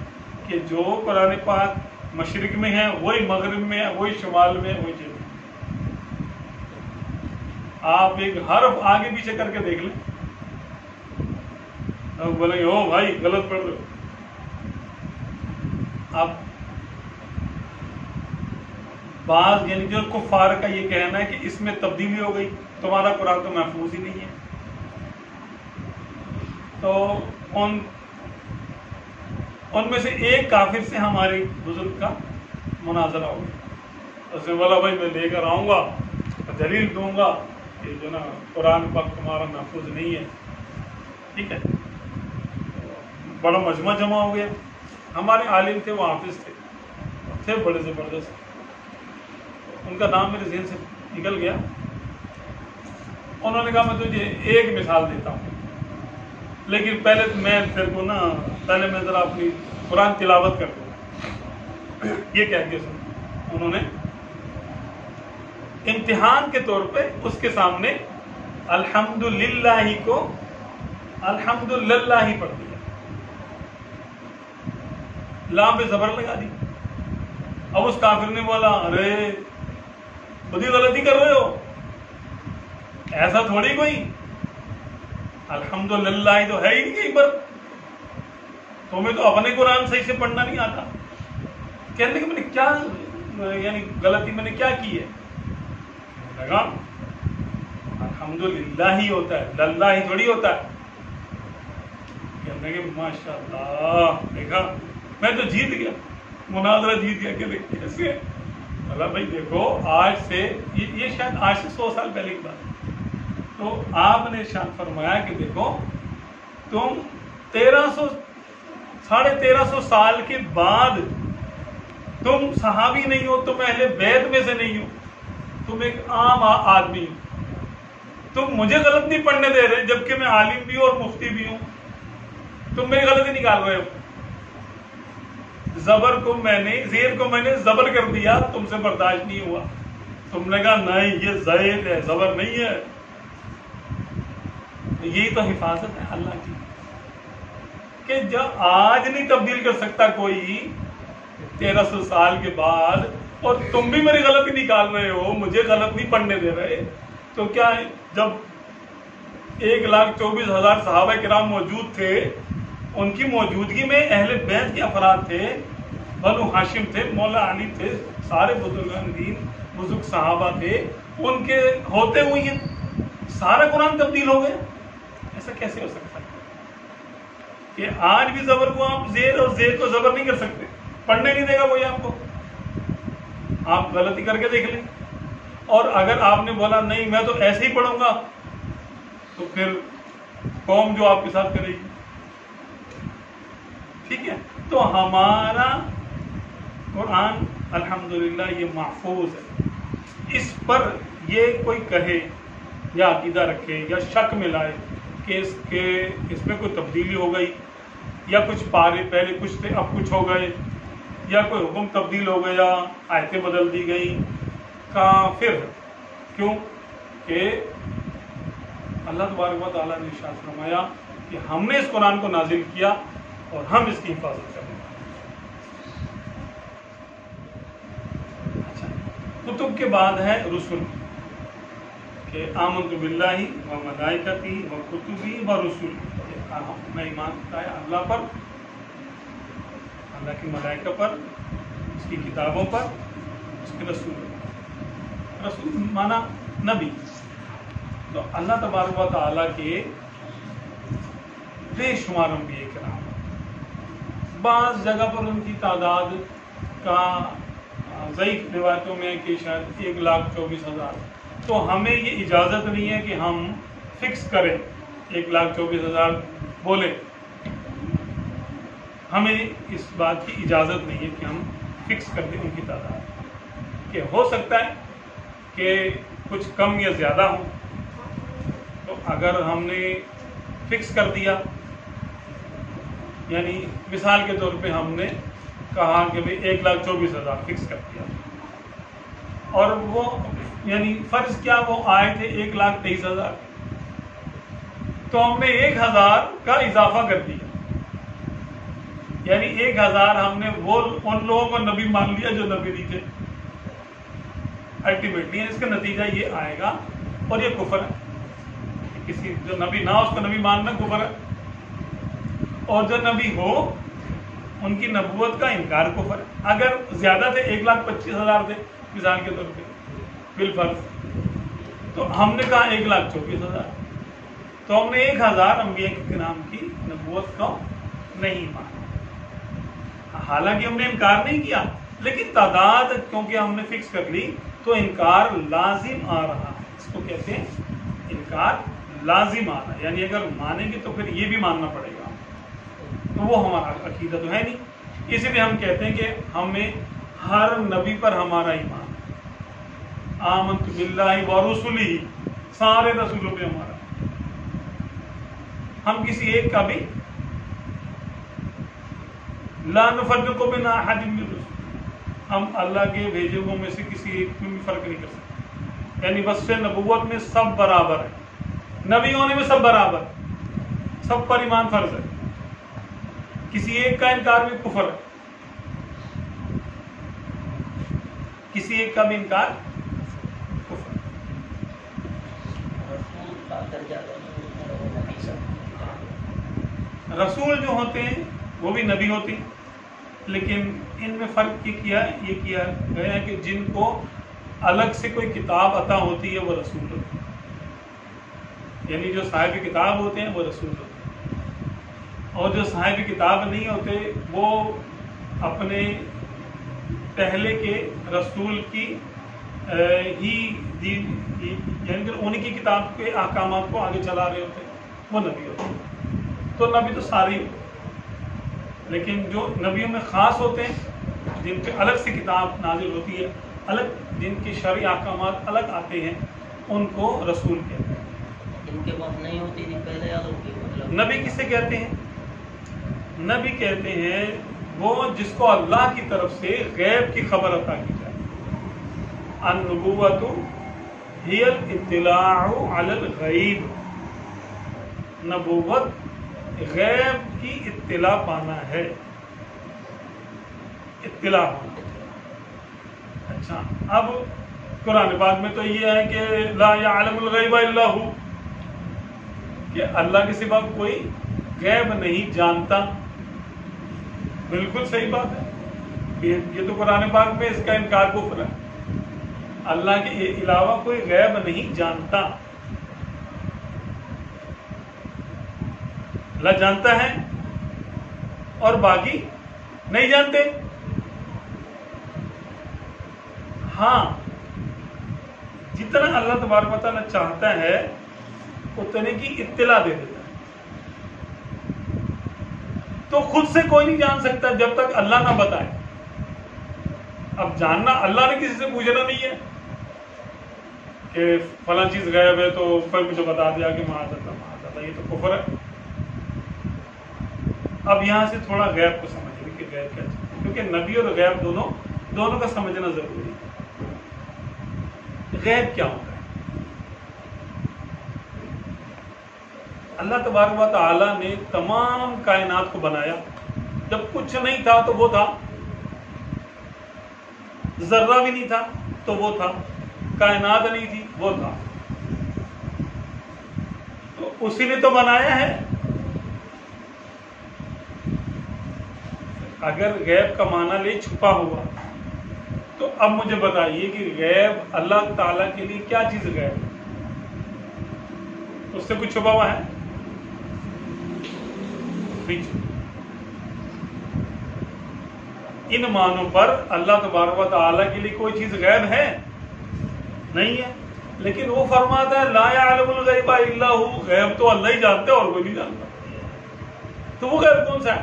کہ جو قرآن پاک مشرق میں ہے وہی مغرب میں ہے، وہی شمال میں ہے، وہی جنوب میں۔ آپ ایک حرف آگے پیچھے کر کے دیکھ لیں، لوگ بولیں گے او بھائی غلط پڑھ رہے ہو، اب بعض یعنی جو کفار کا یہ کہنا ہے کہ اس میں تبدیلی ہو گئی، تمہارا قرآن تو محفوظ ہی نہیں ہے. تو ان میں سے ایک کافر سے ہماری بزرگ کا مناظرہ ہو گیا. اس نے بولا بھائی میں لے کر آؤں گا، دلیل دوں گا کہ جو نا قرآن پاک تمہارا محفوظ نہیں ہے. ٹھیک ہے، بڑا مجمع جمع ہو گیا. ہمارے عالم تھے، وہ حافظ تھے بڑے زبردست. ان کا نام میرے ذہن سے نکل گیا. انہوں نے کہا میں تجھے ایک مثال دیتا ہوں، لیکن پہلے میں تیرے کو پہلے میں ذرا اپنی قرآن تلاوت کر دوں. یہ کہہ کے سن، انہوں نے امتحان کے طور پہ اس کے سامنے الحمدللہ کو الحمدللہ پڑھ دیا، لام پہ زبر لگا دی. اب اس کافر نے بولا ارے بڑی غلطی کر رہے ہو، ایسا تھوڑی کوئی الحمدللہ تو ہے ہی نہیں کہیں پر، تمہیں تو اپنے قرآن صحیح سے پڑھنا نہیں آتا. کہنے کہ میں نے کیا یعنی غلطی میں نے کیا کی ہے؟ لگا الحمدللہ ہی ہوتا ہے، للہ ہی تھوڑی ہوتا ہے. کہنے کہ ماشاءاللہ دیکھا میں تو جیت گیا، مناظرہ جیت گیا. کہ کیسے؟ اللہ بھائی دیکھو آج سے یہ شاید آج سے 100 سال پہلے کی بات ہے. تو آپ نے ارشاد فرمایا کہ دیکھو تم 1350 سال کے بعد تم صحابی نہیں ہو، تم اہل بیت میں سے نہیں ہو، تم ایک عام آدمی ہو. تم مجھے غلط نہیں پڑھنے دے رہے جبکہ میں عالم بھی ہوں اور مفتی بھی ہوں. تم میری غلطی نکال رہے ہو. زبر کو میں نے زیر کو میں نے زبر کر دیا، تم سے برداشت نہیں ہوا. تم نے کہا نہیں یہ زید ہے زبر نہیں ہے. یہی تو حفاظت ہے اللہ کی کہ جب آج نہیں تبدیل کر سکتا کوئی 1300 سال کے بعد، اور تم بھی میری غلطی نکال رہے ہو، مجھے غلط نہیں پڑھنے دے رہے. تو کیا جب 1,24,000 صحابہ کرام موجود تھے، ان کی موجودگی میں اہل بیت کے افراد تھے، بنو ہاشم تھے، مولا علی تھے، سارے بزرگان دین بزرگ صحابہ تھے، ان کے ہوتے ہوئے یہ سارا قرآن تبدیل ہو گیا؟ ایسا کیسے ہو سکتا ہے کہ آج بھی زبر کو آپ زیر اور زیر کو زبر نہیں کر سکتے، پڑھنے نہیں دے گا کوئی آپ کو. آپ غلطی کر کے دیکھ لیں. اور اگر آپ نے بولا نہیں میں تو ایسے ہی پڑھوں گا، تو پھر قوم جو آپ کے ساتھ کرے گی. ٹھیک ہے، تو ہمارا قرآن الحمدللہ یہ محفوظ ہے. اس پر یہ کوئی کہے یا عقیدہ رکھے یا شک میں لائے کہ اس میں کوئی تبدیلی ہو گئی، یا کچھ پارے پہلے کچھ تھے اب کچھ ہو گئے، یا کوئی حکم تبدیل ہو گیا، آیتیں بدل دی گئی، کافر. کیوں کہ اللہ تبارک و تعالیٰ نے ارشاد فرمایا کہ ہم نے اس قرآن کو نازل کیا اور ہم اس کی حفاظت کریں گے. اچھا، کتب کے بعد ہے رسل، کہ آمنت باللہ و ملائکتی و کتبی و رسول. میں ایمان لایا اللہ پر، اللہ کی ملائکہ پر، اس کی کتابوں پر، اس کے رسول پر. رسول مانا نبی. تو اللہ تبارک و تعالیٰ کے بے شمار انبیاء کرام، بعض جگہ پر ان کی تعداد کا ضعیف روایتوں میں کہ شاید 1,24,000. تو ہمیں یہ اجازت نہیں ہے کہ ہم فکس کریں 1,24,000 بولیں. ہمیں اس بات کی اجازت نہیں ہے کہ ہم فکس کر دیں ان کی تعداد، کہ ہو سکتا ہے کہ کچھ کم یا زیادہ ہوں. تو اگر ہم نے فکس کر دیا، یعنی مثال کے طور پہ ہم نے کہا کہ بھئی 1,24,000 فکس کر دیا، اور وہ یعنی فرض کیا وہ آئے تھے 1,23,000، تو ہم نے 1,000 کا اضافہ کر دیا، یعنی 1,000 ہم نے وہ ان لوگوں کو نبی مان لیا جو نبی نہیں تھے. الٹیمیٹلی اس کا نتیجہ یہ آئے گا، اور یہ کفر ہے. کسی جو نبی نہ اس کو نبی ماننا کفر ہے، اور جو نبی ہو ان کی نبوت کا انکار کفر ہے. اگر زیادہ تھے 1,25,000 تھے مثال کے طور پہ بالفرض، تو ہم نے کہا 1,24,000، تو ہم نے 1,000 انبیاء کرام کی نبوت کو نہیں مانا. حالانکہ ہم نے انکار نہیں کیا، لیکن تعداد کیونکہ ہم نے فکس کر لی تو انکار لازم آ رہا ہے. اس کو کہتے ہیں انکار لازم آ رہا ہے، یعنی اگر مانیں گے تو پھر یہ بھی ماننا پڑے گا، تو وہ ہمارا عقیدہ تو ہے نہیں. اسی لیے ہم کہتے ہیں کہ ہمیں ہر نبی پر ہمارا ایمان، آمنت باللہ و رسلہ، سارے رسولوں پہ ہمارا، ہم کسی ایک کا بھی لا نفرق بین احد من الرسل، ہم اللہ کے بھیجے ہوئے میں سے کسی ایک میں بھی فرق نہیں کر سکتے. یعنی وصف نبوت میں سب برابر ہے، نبی ہونے میں سب برابر، سب پر ایمان فرض ہے. کسی ایک کا انکار بھی کفر ہے، کسی ایک کا بھی انکار کفر ہے. رسول جو ہوتے ہیں وہ بھی نبی ہوتے ہیں، لیکن ان میں فرق یہ کیا گیا ہے کہ جن کو الگ سے کوئی کتاب عطا ہوتی ہے وہ رسول ہوتے ہیں، یعنی جو صاحب کتاب ہوتے ہیں وہ رسول ہوتے ہیں، اور جو صاحب کتاب نہیں ہوتے وہ اپنے پہلے کے رسول کی یعنی کہ انہیں کی کتاب کے احکامات کو آگے چلا رہے ہوتے ہیں، وہ نبی ہوتے ہیں. تو نبی تو سارے ہی ہوتے ہیں، لیکن جو نبیوں میں خاص ہوتے ہیں جن پہ الگ سے کتاب نازل ہوتی ہے، الگ جن کی شرعی احکامات الگ آتے ہیں، ان کو رسول کہتے ہیں. جن کے وقت نہیں ہوتی تھی پہلے مطلب نبی کسے کہتے ہیں؟ نبی کہتے ہیں وہ جس کو اللہ کی طرف سے غیب کی خبر عطا کی جائے. النبوۃ ہی الاطلاع علی الغیب، نبوت غیب کی اطلاع پانا ہے، اطلاع ہونا. اچھا، اب قرآن پاک میں تو یہ ہے کہ لا یعلم الغیب الا ہو، کہ اللہ کے سوا کوئی غیب نہیں جانتا. بالکل صحیح بات ہے، یہ تو قرآن پاک میں اس کا انکار کفر ہے. اللہ کے علاوہ کوئی غیب نہیں جانتا. اللہ جانتا ہے اور باقی نہیں جانتے. ہاں، جتنا اللہ تبارک و تعالیٰ چاہتا ہے اتنے کی اطلاع دے دیتا ہے. تو خود سے کوئی نہیں جان سکتا جب تک اللہ نہ بتائے. اب جاننا، اللہ نے کسی سے پوچھنا نہیں ہے کہ فلاں چیز غائب ہے تو پھر مجھے بتا دیا کہ معاذ اللہ، یہ تو کفر ہے. اب یہاں سے تھوڑا غیب کو سمجھیں کہ غیب کیا چیز، کیونکہ نبی اور غیب دونوں کا سمجھنا ضروری ہے. غیب کیا ہوتا ہے؟ اللہ تبارک و تعالی نے تمام کائنات کو بنایا. جب کچھ نہیں تھا تو وہ تھا، ذرہ بھی نہیں تھا تو وہ تھا، کائنات نہیں تھی وہ تھا. تو اسی نے تو بنایا ہے. اگر غیب کا معنی لے چھپا ہوا، تو اب مجھے بتائیے کہ غیب اللہ تعالیٰ کے لیے کیا چیز غیب ہے؟ اس سے کچھ چھپا ہوا ہے؟ ان معنوں پر اللہ تبارک و تعالیٰ کے لیے کوئی چیز غیب ہے نہیں ہے. لیکن وہ فرماتا ہے لا یعلم الغیب الا ہو، غیب تو اللہ ہی جانتا ہے اور کوئی نہیں جانتا. تو وہ غیب کون سا ہے؟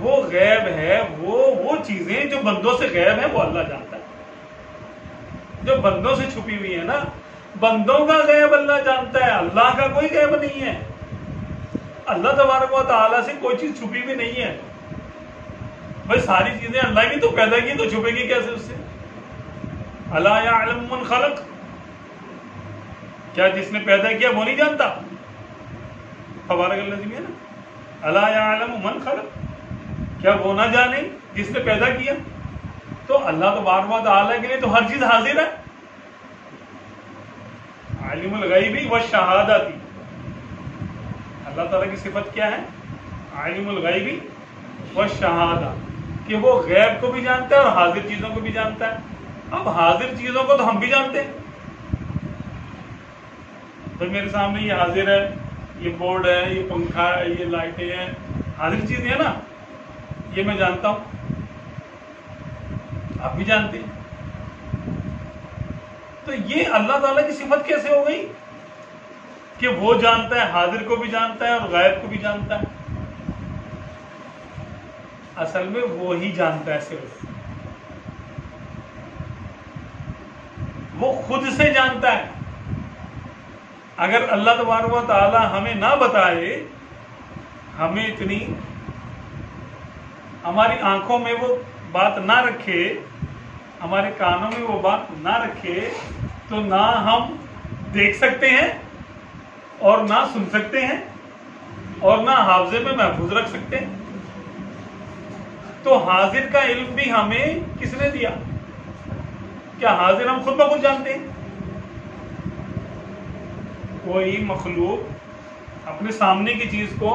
وہ غیب ہے وہ چیزیں جو بندوں سے غیب ہیں وہ اللہ جانتا ہے. جو بندوں سے چھپی ہوئی ہے نا، بندوں کا غیب اللہ جانتا ہے، اللہ کا کوئی غیب نہیں ہے. اللہ تبارک و تعالیٰ سے کوئی چیز چھپی بھی نہیں ہے. بھائی ساری چیزیں اللہ کی تو پیدا کی، تو چھپے گی کیسے اس سے؟ الا یعلم من خلق، کیا جس نے پیدا کیا وہ نہیں جانتا؟ تبارک الذی ہے نا، الا یعلم من خلق، کیا وہ نہ جانے جس نے پیدا کیا؟ تو اللہ تبارک و تعالیٰ کے لیے تو ہر چیز حاضر ہے. عالم الغیبی والشہادتی، اللہ تعالیٰ کی صفت کیا ہے؟ عالم الغیبی والشہادہ کہ وہ غیب کو بھی جانتا ہے اور حاضر چیزوں کو بھی جانتا ہے. اب حاضر چیزوں کو تو ہم بھی جانتے ہیں. تو میرے سامنے یہ حاضر ہے, یہ بورڈ ہے, یہ پنکھا ہے, یہ لائٹیں ہیں, حاضر چیزیں ہیں نا, یہ میں جانتا ہوں, آپ بھی جانتے ہیں. تو یہ اللہ تعالیٰ کی صفت کیسے ہو گئی کہ وہ جانتا ہے, حاضر کو بھی جانتا ہے اور غائب کو بھی جانتا ہے؟ اصل میں وہی جانتا ہے, صرف وہ خود سے جانتا ہے. اگر اللہ تبارک و تعالی ہمیں نہ بتائے, ہمیں اتنی ہماری آنکھوں میں وہ بات نہ رکھے, ہمارے کانوں میں وہ بات نہ رکھے, تو نہ ہم دیکھ سکتے ہیں اور نہ سن سکتے ہیں اور نہ حافظے میں محفوظ رکھ سکتے ہیں. تو حاضر کا علم بھی ہمیں کس نے دیا؟ کیا حاضر ہم خود بخود جانتے ہیں؟ کوئی مخلوق اپنے سامنے کی چیز کو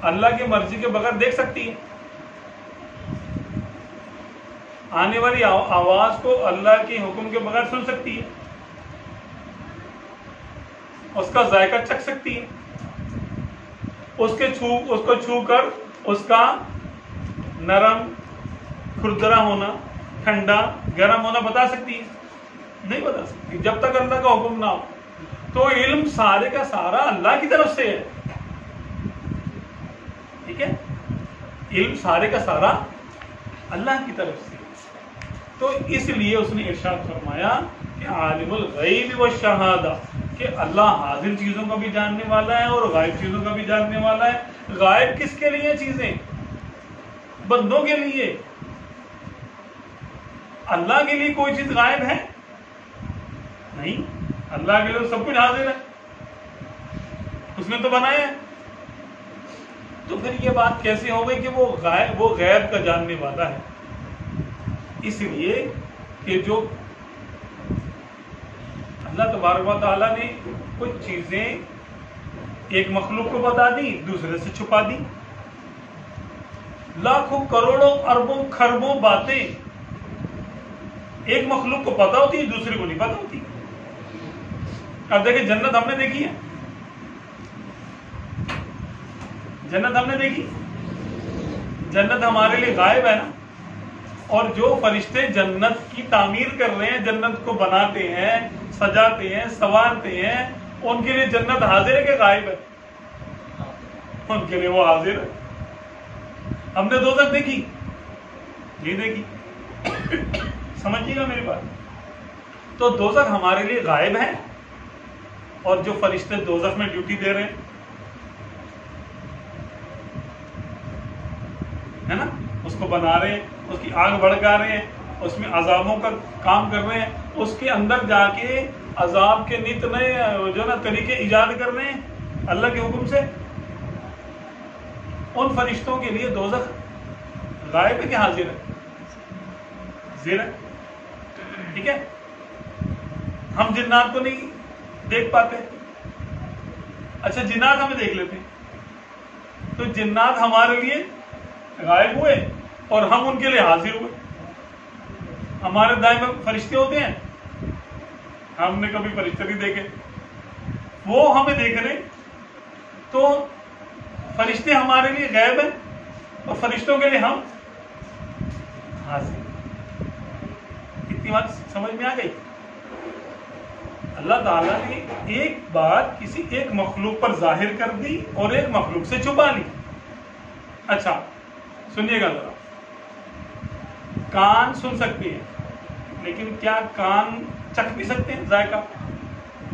اللہ کی مرضی کے بغیر دیکھ سکتی ہے؟ آنے والی آواز کو اللہ کے حکم کے بغیر سن سکتی ہے؟ اس کا ذائقہ چکھ سکتی ہے؟ اس کو چھو کر اس کا نرم کھردرا ہونا, ٹھنڈا گرم ہونا بتا سکتی ہے؟ نہیں بتا سکتی جب تک اللہ کا حکم نہ ہو. تو علم سارے کا سارا اللہ کی طرف سے ہے. ٹھیک ہے, علم سارے کا سارا اللہ کی طرف سے. تو اس لیے اس نے ارشاد فرمایا کہ عالم الغیب والشہادہ, کہ اللہ حاضر چیزوں کا بھی جاننے والا ہے اور غائب چیزوں کا بھی جاننے والا ہے. غائب کس کے لیے چیزیں؟ بندوں کے لیے. اللہ کے لیے کوئی چیز غائب ہے نہیں, اللہ کے لیے سب کچھ حاضر ہے, اس نے تو بنایا ہے. تو پھر یہ بات کیسے ہو گئی کہ وہ غیب کا جاننے والا ہے؟ اس لیے کہ جو اللہ تبارک و تعالیٰ نے کچھ چیزیں ایک مخلوق کو بتا دی, دوسرے سے چھپا دی. لاکھوں کروڑوں اربوں کھربوں باتیں ایک مخلوق کو پتا ہوتی ہے, دوسرے کو نہیں پتا ہوتی. اب دیکھیں جنت ہم نے دیکھی ہے, جنت ہم نے دیکھی, جنت ہمارے لیے غائب ہے نا. اور جو فرشتے جنت کی تعمیر کر رہے ہیں, جنت کو بناتے ہیں, سجاتے ہیں, سنوارتے ہیں, ان کے لیے جنت حاضر ہے کہ غائب ہے؟ ان کے لیے وہ حاضر ہے. ہم نے دوزخ دیکھی نہیں دیکھی, سمجھیے گا میری بات. تو دوزخ ہمارے لیے غائب ہے, اور جو فرشتے دوزخ میں ڈیوٹی دے رہے ہیں ہے نا, اس کو بنا رہے ہیں, اس کی آگ بھڑکا رہے ہیں, اس میں عذابوں کا کام کر رہے ہیں, اس کے اندر جا کے عذاب کے نت نئے جو نا طریقے ایجاد کر رہے ہیں اللہ کے حکم سے. ان فرشتوں کے لیے دوزخ غائب ہے کہ حاضر ہے؟ حاضر ہے. ٹھیک ہے, ہم جنات کو نہیں دیکھ پاتے. اچھا جنات ہمیں دیکھ لیتے ہیں, تو جنات ہمارے لیے غائب ہوئے اور ہم ان کے لیے حاضر ہوئے. ہمارے دائیں میں فرشتے ہوتے ہیں, ہم نے کبھی فرشتے نہیں دیکھے, وہ ہمیں دیکھ رہے. تو فرشتے ہمارے لیے غائب ہیں اور فرشتوں کے لیے ہم حاضر. اتنی بات سمجھ میں آ گئی؟ اللہ تعالیٰ نے ایک بات کسی ایک مخلوق پر ظاہر کر دی اور ایک مخلوق سے چھپا لی. اچھا سنیے گا ذرا, کان سن سکتے ہیں لیکن کیا کان چکھ بھی سکتے ہیں ذائقہ؟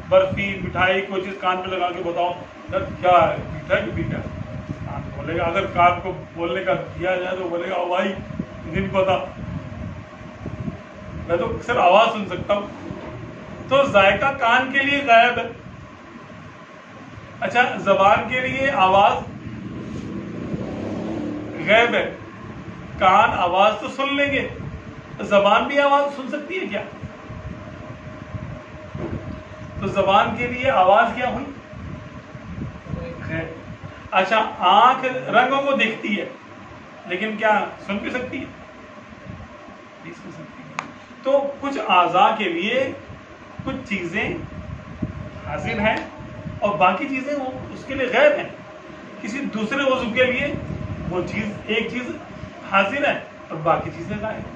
برفی مٹھائی کوئی چیز کان پہ لگا کے بتاؤ کیا ہے, میٹھا ہے کہ میٹھا ہے؟ کان بولے گا. اگر کان کو بولنے کا دیا جائے تو بولے گا بھائی نہیں پتا, میں تو صرف آواز سن سکتا ہوں. تو ذائقہ کان کے لیے غائب ہے. اچھا زبان کے لیے آواز غائب ہے. کان آواز تو سن لیں گے, زبان بھی آواز سن سکتی ہے کیا؟ تو زبان کے لیے آواز کیا ہوئی؟ اچھا آنکھ رنگوں کو دیکھتی ہے لیکن کیا سن بھی سکتی ہے؟ نہیں سن سکتی ہے۔ تو کچھ اعضاء کے لیے کچھ چیزیں حاضر ہیں اور باقی چیزیں وہ اس کے لیے غائب ہیں۔ کسی دوسرے عضو کے لیے وہ چیز ایک چیز حاضر ہے اور باقی چیزیں غائب ہیں۔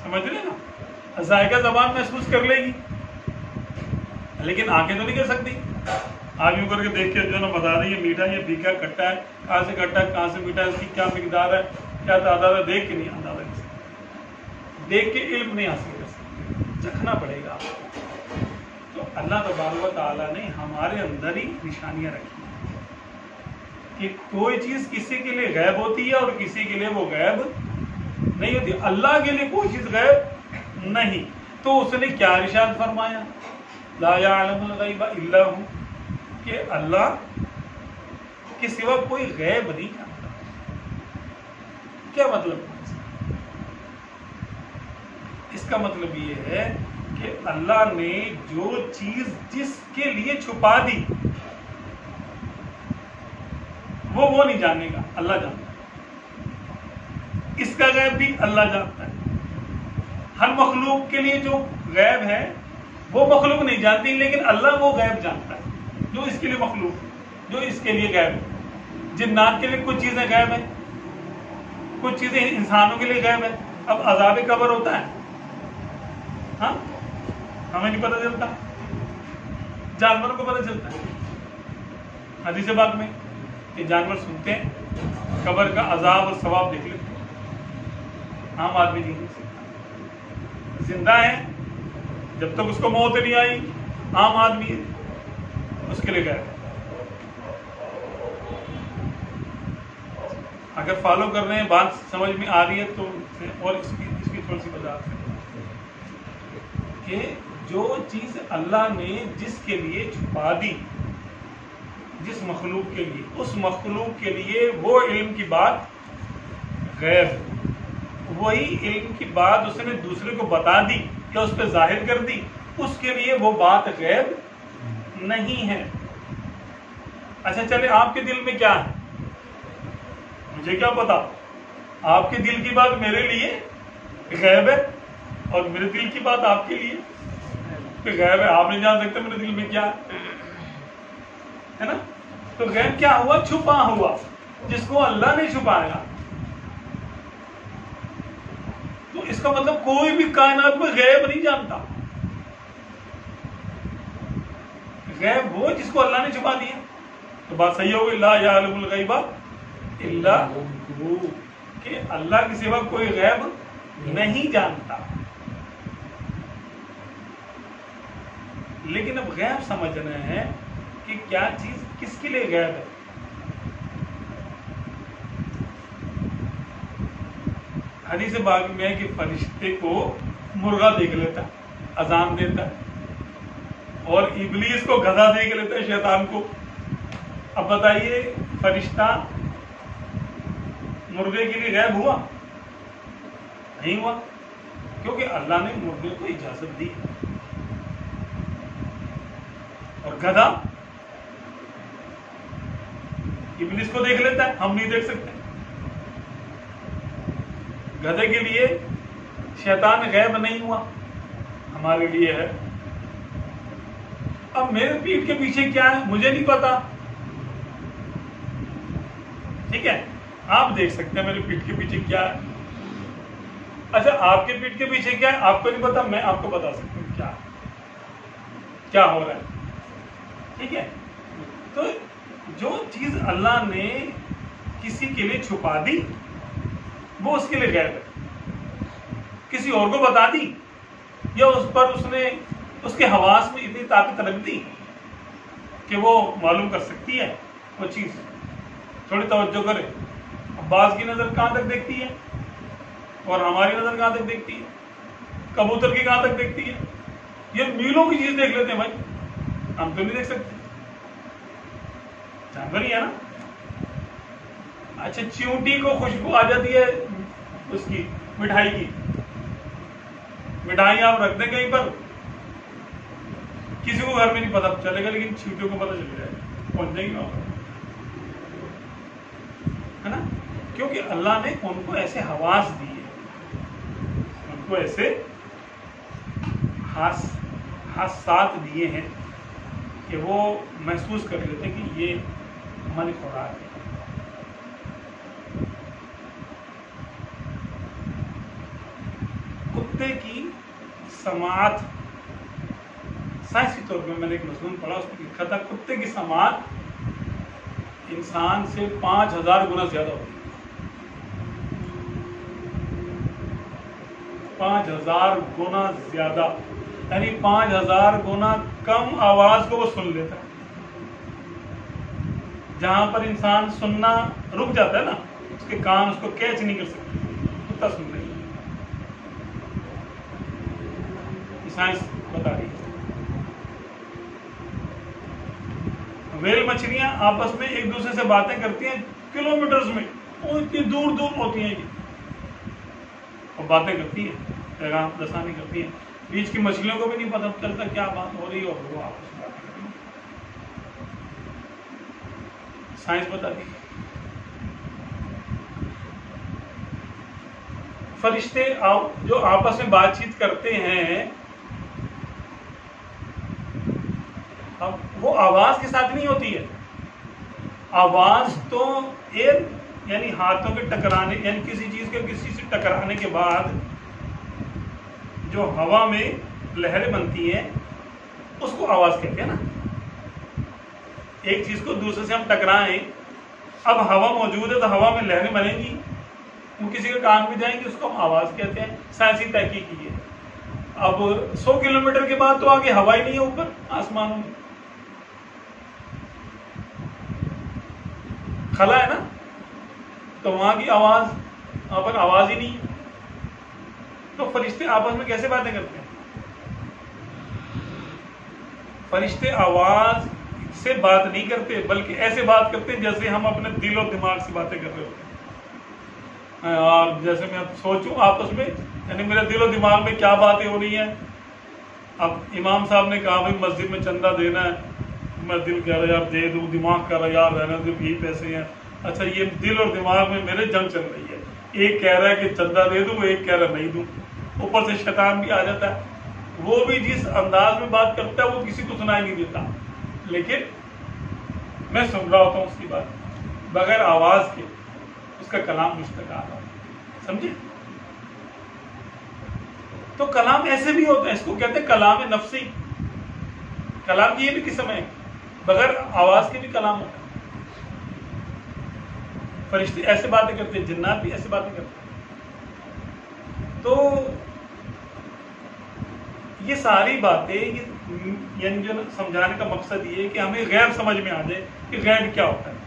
سمجھ رہے نا؟ ذائقہ زبان محسوس کر لے گی لیکن آنکھیں تو نہیں کر سکتی۔ آگ یوں کر کے دیکھ کے جو نا بتا رہی ہے میٹھا یہ پھیکا کھٹا ہے، کہاں سے کھٹا ہے کہاں سے میٹھا ہے، اس کی کیا مقدار ہے کیا تعداد ہے، دیکھ کے نہیں اندازہ کر سکتے، دیکھ کے علم نہیں حاصل کر سکتے، چکھنا پڑے گا آپ کو۔ تو اللہ تبارک و تعالیٰ نے ہمارے اندر ہی نشانیاں رکھی ہیں کہ کوئی چیز کسی کے لیے غائب ہوتی ہے اور کسی کے لیے وہ غائب نہیں ہوتی۔ اللہ کے لیے کوئی چیز غائب نہیں، تو اس نے کیا ارشاد فرمایا؟ لا یعلم الغیب الا ہو، کہ اللہ کے سوا کوئی غیب نہیں جانتا۔ کیا مطلب ہے اس کا؟ مطلب یہ ہے کہ اللہ نے جو چیز جس کے لیے چھپا دی وہ نہیں جانے گا، اللہ جانتا ہے۔ اس کا غیب بھی اللہ جانتا ہے۔ ہر مخلوق کے لیے جو غیب ہے وہ مخلوق نہیں جانتی، لیکن اللہ وہ غیب جانتا ہے جو اس کے لیے مخلوق، جو اس کے لیے غیب ہے۔ جنات کے لیے کچھ چیزیں غیب ہیں، کچھ چیزیں انسانوں کے لیے غیب ہیں۔ اب عذاب قبر ہوتا ہے، ہاں ہمیں نہیں پتہ چلتا، جانوروں کو پتہ چلتا ہے۔ حدیث پاک میں کہ جانور سنتے ہیں قبر کا عذاب اور ثواب دیکھ لیتے ہیں، عام آدمی نہیں دیکھ سکتا۔ زندہ ہے جب تک اس کو موت نہیں آئی، عام آدمی ہے اس کے لیے غیب ہے۔ اگر فالو کر رہے ہیں بات سمجھ میں آ رہی ہے تو اور اس کی تھوڑی سی وضاحت ہے کہ جو چیز اللہ نے جس کے لیے چھپا دی، جس مخلوق کے لیے، اس مخلوق کے لیے وہ علم کی بات غیب ہے، وہی علم کی بات اس نے دوسرے کو بتا دی یا اس پہ ظاہر کر دی، اس کے لیے وہ بات غیب نہیں ہے۔ اچھا چلے آپ کے دل میں کیا ہے، مجھے کیا پتا؟ آپ کے دل کی بات میرے لیے غیب ہے اور میرے دل کی بات آپ کے لیے غیب ہے۔ آپ نہیں جان سکتے میرے دل میں کیا ہے نا؟ تو غیب کیا ہوا؟ چھپا ہوا، جس کو اللہ نے چھپایا۔ تو اس کا مطلب کوئی بھی کائنات میں غیب نہیں جانتا۔ غیب وہ جس کو اللہ نے چھپا دیا۔ تو بات صحیح ہوگی، لا یعلم الغیب الا ہو، کہ اللہ کے سوا کوئی غیب نہیں جانتا۔ لیکن اب غیب سمجھنا ہے کہ کیا چیز کس کے لیے غیب ہے۔ حدیث پاک میں ہے کہ فرشتے کو مرغا دیکھ لیتا ہے، اذان دیتا ہے، اور ابلیس کو گدھا دیکھ لیتا ہے، شیطان کو۔ اب بتائیے فرشتہ مرغے کے لیے غیب ہوا؟ نہیں ہوا، کیونکہ اللہ نے مرغے کو اجازت دی۔ اور گدھا ابلیس کو دیکھ لیتا ہے، ہم نہیں دیکھ سکتے۔ گدھے کے لیے شیطان غیب نہیں ہوا، ہمارے لیے ہے۔ اب میرے پیٹھ کے پیچھے کیا ہے مجھے نہیں پتا، ٹھیک ہے؟ آپ دیکھ سکتے ہیں میرے پیٹھ کے پیچھے کیا ہے۔ اچھا آپ کے پیٹھ کے پیچھے کیا ہے آپ کو نہیں پتا، میں آپ کو بتا سکتا ہوں کیا ہو رہا ہے، ٹھیک ہے؟ تو جو چیز اللہ نے کسی کے لیے چھپا دی وہ اس کے لیے غیب ہے، کسی اور کو بتا دی یا اس پر اس نے اس کے حواس میں اتنی طاقت رکھ دی کہ وہ معلوم کر سکتی ہے وہ چیز۔ تھوڑی توجہ کرے، عباس کی نظر کہاں تک دیکھتی ہے اور ہماری نظر کہاں تک دیکھتی ہے، کبوتر کی کہاں تک دیکھتی ہے، یہ میلوں کی چیز دیکھ لیتے ہیں بھائی، ہم تو نہیں دیکھ سکتے، جانور ہی ہے نا۔ اچھا چیونٹی کو خوشبو آ جاتی ہے اس کی مٹھائی کی، مٹھائی آپ رکھ دیں کہیں پر، کسی کو گھر میں نہیں پتا چلے گا لیکن چیونٹیوں کو پتا چل جائے گا، پہنچ جائے گی وہاں پر۔ ہے نا، کیونکہ اللہ نے ان کو ایسے حواس دیے، ان کو ایسے حاسات دیے ہیں کہ وہ محسوس کر لیتے ہیں کہ یہ ہماری خوراک ہے۔ کتے کی سماعت، سائنسی طور پہ میں نے ایک مضمون پڑھا، اس میں لکھا تھا کتے کی سماعت انسان سے 5000 گنا زیادہ ہوتی ہے۔ 5000 گنا زیادہ، یعنی 5000 گنا کم آواز کو وہ سن لیتا ہے۔ جہاں پر انسان سننا رک جاتا ہے نا، اس کے کان اس کو کیچ نہیں کر سکتے، کتا سن رہی ہے۔ سائنس بتا رہی ہے۔ ویل مچھلیاں آپس میں ایک دوسرے سے باتیں کرتی ہیں کلومیٹرز میں، وہ اتنی دور دور ہوتی ہیں اور باتیں کرتی ہیں، پیغام رسانی کرتی ہیں۔ بیچ کی مچھلیوں کو بھی نہیں پتہ چلتا کیا بات ہو رہی ہے، اور وہ آپس میں باتیں کرتی ہیں۔ سائنس بتاتی ہے۔ فرشتے جو آپس میں بات چیت کرتے ہیں، اب وہ آواز کے ساتھ نہیں ہوتی ہے، آواز تو ایئر یعنی ہاتھوں کے ٹکرانے، یعنی کسی چیز کے کسی سے ٹکرانے کے بعد جو ہوا میں لہریں بنتی ہیں اس کو آواز کہتے ہیں نا۔ ایک چیز کو دوسرے سے ہم ٹکرائیں، اب ہوا موجود ہے تو ہوا میں لہریں بنیں گی، وہ کسی کے کان میں جائیں گے، اس کو ہم آواز کہتے ہیں۔ سائنسی تحقیق کی ہے۔ اب 100 کلومیٹر کے بعد تو آگے ہوا ہی نہیں ہے اوپر آسمانوں میں، خلا ہے نا، تو وہاں کی آواز، وہاں پر آواز ہی نہیں ہے۔ تو فرشتے آپس میں کیسے باتیں کرتے ہیں؟ فرشتے آواز سے بات نہیں کرتے، بلکہ ایسے بات کرتے ہیں جیسے ہم اپنے دل اور دماغ سے باتیں کر رہے ہوتے ہیں۔ اور جیسے میں سوچوں آپس میں، یعنی میرے دل و دماغ میں کیا باتیں ہو رہی ہیں۔ اب امام صاحب نے کہا بھائی مسجد میں چندہ دینا ہے، میں دل کہہ رہا یار دے دوں، دماغ کہہ رہا یار رہنا دو، بھی پیسے ہیں۔ اچھا یہ دل اور دماغ میں میرے جنگ چل رہی ہے، ایک کہہ رہا ہے کہ چندہ دے دوں، ایک کہہ رہا نہیں دوں۔ اوپر سے شیطان بھی آ جاتا ہے، وہ بھی جس انداز میں بات کرتا ہے وہ کسی کو سنائی نہیں دیتا، لیکن میں سن رہا ہوتا ہوں اس کی بات بغیر آواز کے، اس کا کلام مجھ تک آ رہا ہے، سمجھے؟ تو کلام ایسے بھی ہوتا ہے، اس کو کہتے ہیں کلام نفسی۔ کلام کی یہ بھی قسم ہے، بغیر آواز کے بھی کلام ہوتا ہے۔ فرشتے ایسے باتیں کرتے ہیں، جنات بھی ایسے باتیں کرتے ہیں۔ تو یہ ساری باتیں یعنی جو سمجھانے کا مقصد یہ ہے کہ ہمیں غیب سمجھ میں آ جائے کہ غیب کیا ہوتا ہے۔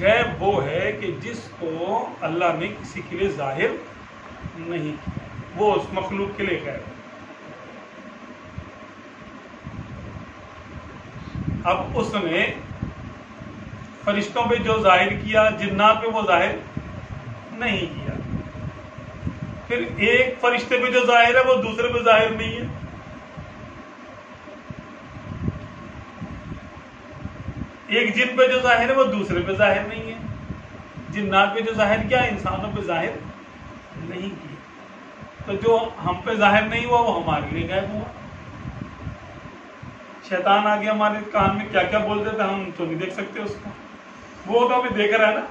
غیب وہ ہے کہ جس کو اللہ نے کسی کے لیے ظاہر نہیں کیا، وہ اس مخلوق کے لیے غیب ہے۔ اب اس نے فرشتوں پہ جو ظاہر کیا، جنات پہ وہ ظاہر نہیں کیا۔ پھر ایک فرشتے پہ جو ظاہر ہے وہ دوسرے پہ ظاہر نہیں ہے۔ ایک جن پہ جو ظاہر ہے وہ دوسرے پہ ظاہر نہیں ہے۔ جنات پہ جو ظاہر کیا انسانوں پہ ظاہر نہیں کیا، تو جو ہم پہ ظاہر نہیں ہوا وہ ہمارے لیے غائب ہوا۔ شیطان آگے ہمارے کان میں کیا کیا بول دیتا ہے، ہم تو نہیں دیکھ سکتے اس کو، وہ تو ہمیں دیکھ رہا ہے نا،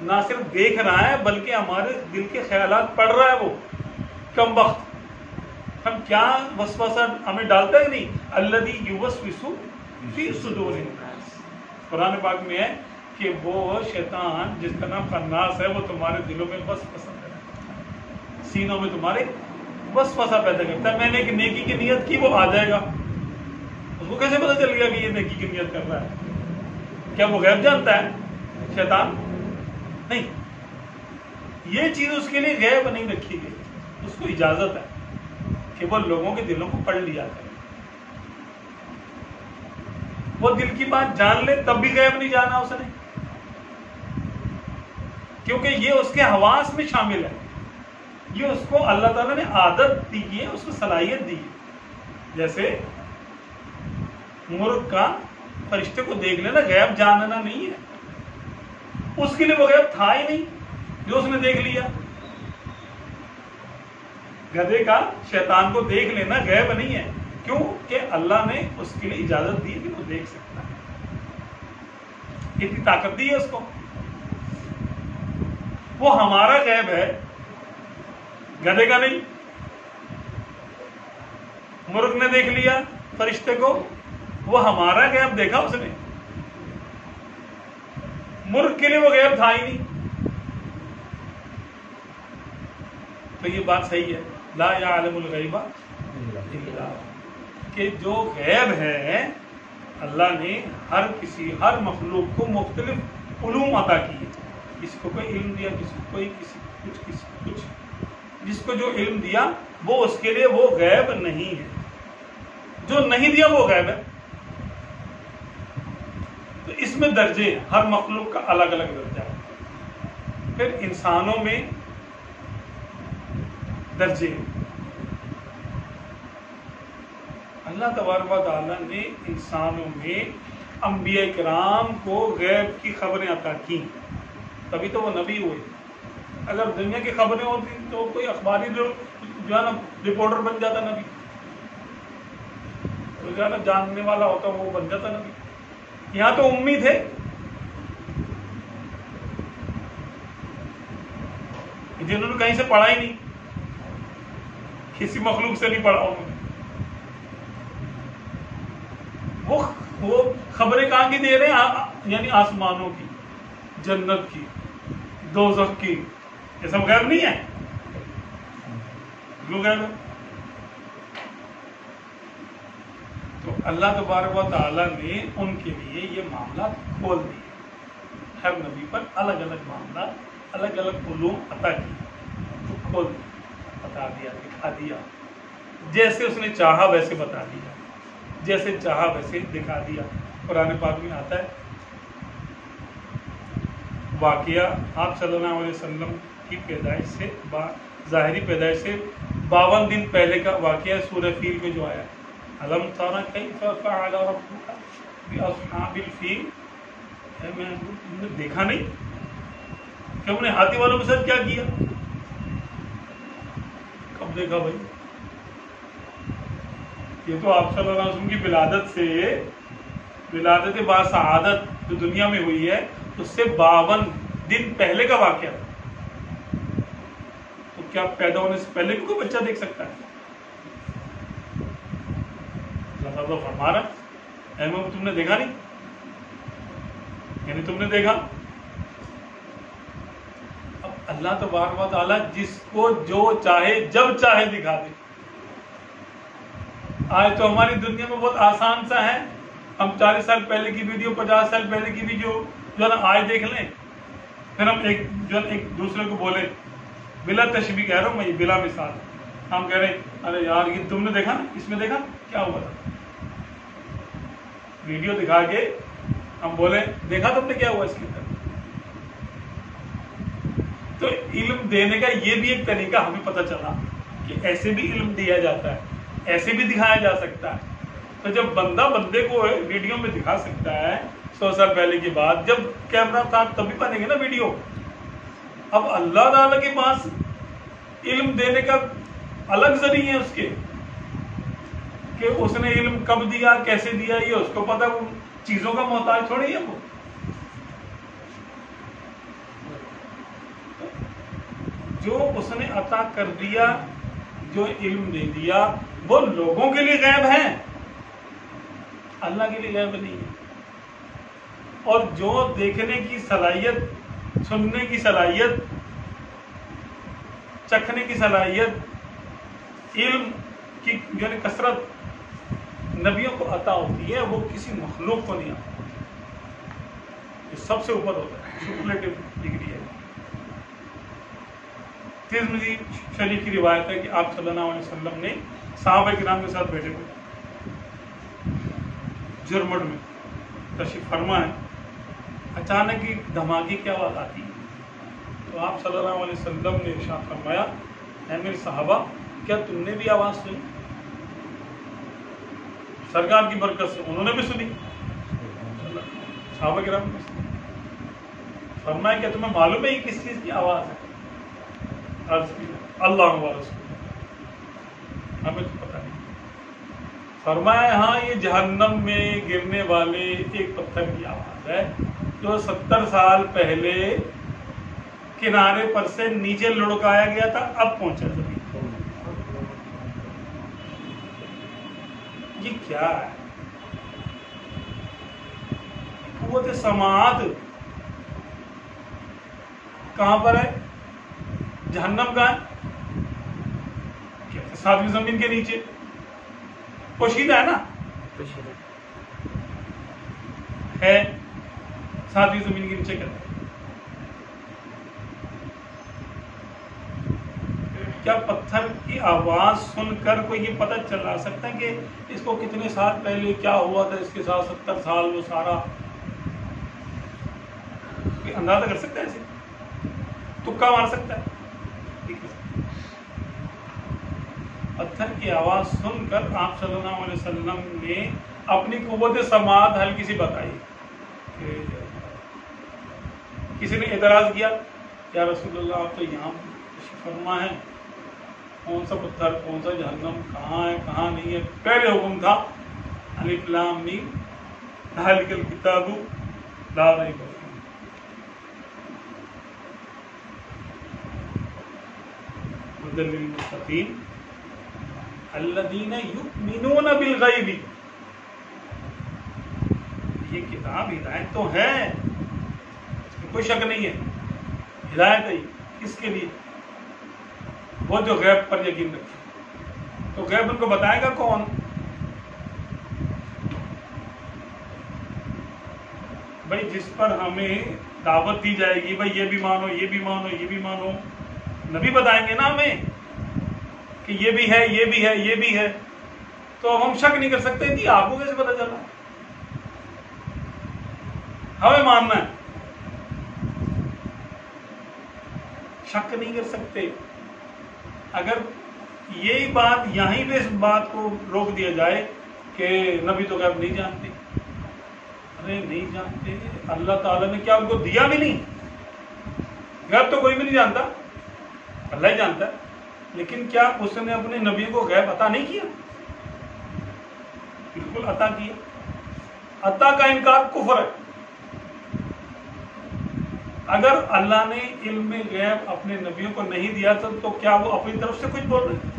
نہ صرف دیکھ رہا ہے بلکہ ہمارے دل کے خیالات پڑھ رہا ہے۔ وہ کم وقت ہم کیا وسوسہ ہمیں ڈالتا ہے نہیں، الذی یوسوس فی صدور الناس، قرآن پاک میں ہے کہ وہ شیطان جس کا نام خناس ہے، وہ تمہارے دلوں میں وسوسہ پیدا کرتا ہے، سینوں میں تمہارے وسوسہ پیدا کرتا ہے۔ میں نے ایک نیکی کی نیت کی، وہ آ جائے گا، اس کو کیسے پتا چل گیا کہ یہ نیکی کی نیت کر رہا ہے؟ کیا وہ غیب جانتا ہے شیطان؟ نہیں، یہ چیز اس کے لیے غیب نہیں رکھی گئی، اس کو اجازت ہے کہ وہ لوگوں کے دلوں کو پڑھ لیا کرے۔ وہ دل کی بات جان لے تب بھی غیب نہیں جانا اس نے، کیونکہ یہ اس کے حواس میں شامل ہے، یہ اس کو اللہ تعالیٰ نے عادت دی ہے، اس کو صلاحیت دی ہے۔ جیسے مرغ کا فرشتے کو دیکھ لینا غیب جاننا نہیں ہے، اس کے لیے وہ غیب تھا ہی نہیں جو اس نے دیکھ لیا. گدھے کا شیطان کو دیکھ لینا غیب نہیں ہے. کیوں کہ اللہ نے اس کے لیے اجازت دی کہ وہ دیکھ سکتا ہے, اتنی طاقت دی ہے اس کو. وہ ہمارا غیب ہے, گدھے کا نہیں. مرغ نے دیکھ لیا فرشتے کو, وہ ہمارا غیب دیکھا اس نے, مرغ کے لیے وہ غیب تھا ہی نہیں. تو یہ بات صحیح ہے, لا یعلم الغیب الا اللہ, کہ جو غیب ہے اللہ نے ہر مخلوق کو مختلف علوم عطا کیے. کسی کو کوئی علم دیا, کسی کو کوئی کچھ. جس کو جو علم دیا وہ اس کے لیے وہ غیب نہیں ہے, جو نہیں دیا وہ غیب ہے. تو اس میں درجے ہیں, ہر مخلوق کا الگ الگ درجہ ہے. پھر انسانوں میں درجے ہیں. اللہ تبارک و تعالیٰ نے انسانوں میں انبیاء کرام کو غیب کی خبریں عطا کی, تبھی تو وہ نبی ہوئے. اگر دنیا کی خبریں ہوتی تو کوئی اخباری جو ہے نا رپورٹر بن جاتا نبی, تو جو ہے نا جاننے والا ہوتا وہ بن جاتا نبی. یہاں تو امی تھے, جنہوں نے کہیں سے پڑھا ہی نہیں, کسی مخلوق سے نہیں پڑھا انہوں نے. وہ خبریں کہاں کی دے رہے ہیں, یعنی آسمانوں کی, جنت کی, دوزخ کی. یہ سب غیب نہیں ہے, کیوں غیب ہے؟ تو اللہ تبارک و تعالیٰ نے ان کے لیے یہ معاملات کھول دیے. ہر نبی پر الگ الگ معاملات, الگ الگ علوم عطا کیے, تو کھول دیا, بتا دیا, دکھا دیا. جیسے اس نے چاہا ویسے بتا دیا, جیسے چاہا ویسے دکھا دیا. قرآن پاک میں آتا ہے واقعہ آپ صلی اللہ علیہ وسلم کی پیدائش سے, ظاہری پیدائش سے 52 دن پہلے کا واقعہ سورہ فیل میں جو آیا ہے. الم تر کیف فعل ربک باصحاب الفیل, میں نے دیکھا نہیں کہ ہم نے ہاتھی والوں کے ساتھ کیا کیا. کب دیکھا بھائی؟ یہ تو آپ صلی اللہ علیہ وسلم کی ولادت با سعادت جو دنیا میں ہوئی ہے اس سے 52 دن پہلے کا واقعہ تھا. تو کیا پیدا ہونے سے پہلے بھی کوئی بچہ دیکھ سکتا ہے؟ اللہ فرما رہا ہے اے محمد تم نے دیکھا نہیں, یعنی تم نے دیکھا. اب اللہ تبارک و تعالیٰ جس کو جو چاہے جب چاہے دکھا دے. آج تو ہماری دنیا میں بہت آسان سا ہے, ہم 40 سال پہلے کی ویڈیو, 50 سال پہلے کی ویڈیو جو ہے نا آج دیکھ لیں, پھر ہم ایک دوسرے کو بولیں, بلا تشبیہ کہہ رہا ہوں میں, بلا مثال, ہم کہہ رہے ہیں ارے یار یہ تم نے دیکھا نا, اس میں دیکھا کیا ہوا تھا. ویڈیو دکھا کے ہم بولیں دیکھا تم نے کیا ہوا اس کے اندر. تو علم دینے کا یہ بھی ایک طریقہ ہمیں پتہ چلا کہ ایسے بھی علم دیا جاتا ہے, ایسے بھی دکھایا جا سکتا ہے. تو جب بندہ بندے کو ویڈیو میں دکھا سکتا ہے 100 سال پہلے کی بات, جب کیمرہ تھا تبھی بنے گے نا ویڈیو. اب اللہ تعالیٰ کے پاس علم دینے کا الگ ذریعے ہیں اس کے, کہ اس نے علم کب دیا, کیسے دیا, یہ اس کو پتا. وہ چیزوں کا محتاج تھوڑی ہے. وہ جو اس نے عطا کر دیا, جو علم دے دیا, وہ لوگوں کے لیے غیب ہے, اللہ کے لیے غیب نہیں ہے. اور جو دیکھنے کی صلاحیت, سننے کی صلاحیت, چکھنے کی صلاحیت, علم کی یعنی کثرت نبیوں کو عطا ہوتی ہے, وہ کسی مخلوق کو نہیں آتا. یہ سب سے اوپر ہوتا ہے, سپرلیٹو ڈگری ہے. ترمذی شریف کی روایت ہے کہ آپ صلی اللہ علیہ وسلم نے صحابہ کرام کے ساتھ بیٹھے ہوئے جرمٹ میں تشریف فرما ہے. اچانک ایک دھماکے کی آواز آتی ہے, تو آپ صلی اللہ علیہ وسلم نے ارشاد فرمایا اے میرے صحابہ کیا تم نے بھی آواز سنی؟ سرکار کی برکت سے انہوں نے بھی سنی, صحابہ کرام نے سنی. فرمایا کہ تمہیں معلوم ہے یہ کس چیز کی آواز ہے؟ عرض کی اللہ و رسول، ہمیں تو پتہ نہیں۔ فرمایا ہاں یہ جہنم میں گرنے والے ایک پتھر کی آواز ہے جو 70 سال پہلے کنارے پر سے نیچے لڑکایا گیا تھا، اب پہنچا زمین۔ یہ کیا ہے؟ قوت سماعت کہاں پر ہے؟ جہنم کا ہے، ساتویں زمین کے نیچے پوشیدہ ہے نا، ہے ساتویں زمین کے نیچے کرتا ہے۔ کیا پتھر کی آواز سن کر کوئی یہ پتہ چلا سکتا ہے کہ اس کو کتنے سال پہلے کیا ہوا تھا، اس کے ساتھ 70 سال وہ سارا کوئی اندازہ کر سکتا ہے؟ ایسے تکا مار سکتا ہے؟ پتھر کی آواز سن کر آپ صلی اللہ علیہ وسلم نے اپنی قوت سماعت ہلکی سی بتائی۔ کسی نے اعتراض کیا یا رسول اللہ آپ تو یہاں فرما ہے، کون سا پتھر، کون سا جہنم، کہاں ہے کہاں نہیں ہے؟ پہلے حکم تھا الف لام میم ذالک الکتاب لا ریب فیہ۔ ہدی للمتقین الذین یؤمنون بالغیب۔ یہ کتاب ہدایت تو ہے، اس میں کوئی شک نہیں ہے، ہدایت ہے۔ کس کے لیے؟ وہ جو غیب پر یقین رکھے۔ تو غیب ان کو بتائے گا کون؟ بھائی جس پر ہمیں دعوت دی جائے گی، بھائی یہ بھی مانو، یہ بھی مانو، یہ بھی مانو، نبی بتائیں گے نا ہمیں کہ یہ بھی ہے، یہ بھی ہے، یہ بھی ہے، تو اب ہم شک نہیں کر سکتے کہ آپ کو کیسے پتہ چلا؟ ہمیں ماننا ہے، شک نہیں کر سکتے۔ اگر یہی بات یہیں پہ اس بات کو روک دیا جائے کہ نبی تو غیب نہیں جانتے، ارے نہیں جانتے، اللہ تعالیٰ نے کیا ان کو دیا بھی نہیں؟ غیب تو کوئی بھی نہیں جانتا، اللہ ہی جانتا ہے، لیکن کیا اس نے اپنے نبی کو غیب عطا نہیں کیا؟ بالکل عطا کیا۔ عطا کا انکار کفر ہے۔ اگر اللہ نے علم غیب اپنے نبیوں کو نہیں دیا تھا تو کیا وہ اپنی طرف سے کچھ بول رہے ہیں؟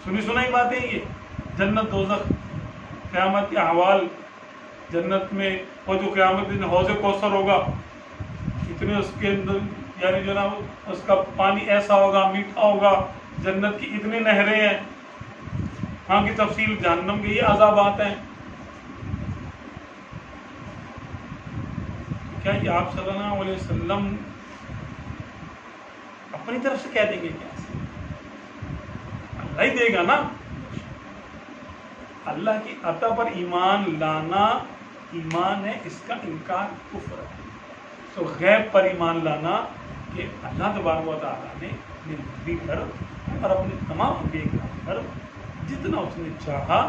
سنی سنائی باتیں یہ، جنت دوزخ، قیامت کے احوال، جنت میں وہ جو قیامت دن حوض کوثر ہوگا، اتنے اس کے اندر یعنی جو نا اس کا پانی ایسا ہوگا، میٹھا ہوگا، جنت کی اتنی نہریں ہیں، ہاں کی تفصیل، جہنم کے یہ عذابات ہیں۔ کیا یہ آپ صلی اللہ علیہ وسلم اپنی طرف سے کہہ دیں گے؟ کیا اللہ ہی دے گا نا۔ اللہ کی عطا پر ایمان لانا ایمان ہے، اس کا انکار کفر ہے۔ تو غیب پر ایمان لانا کہ اللہ تبارک و تعالیٰ نے اپنے نبی پر اور اپنے تمام انبیاء کرام پر جتنا اس نے چاہا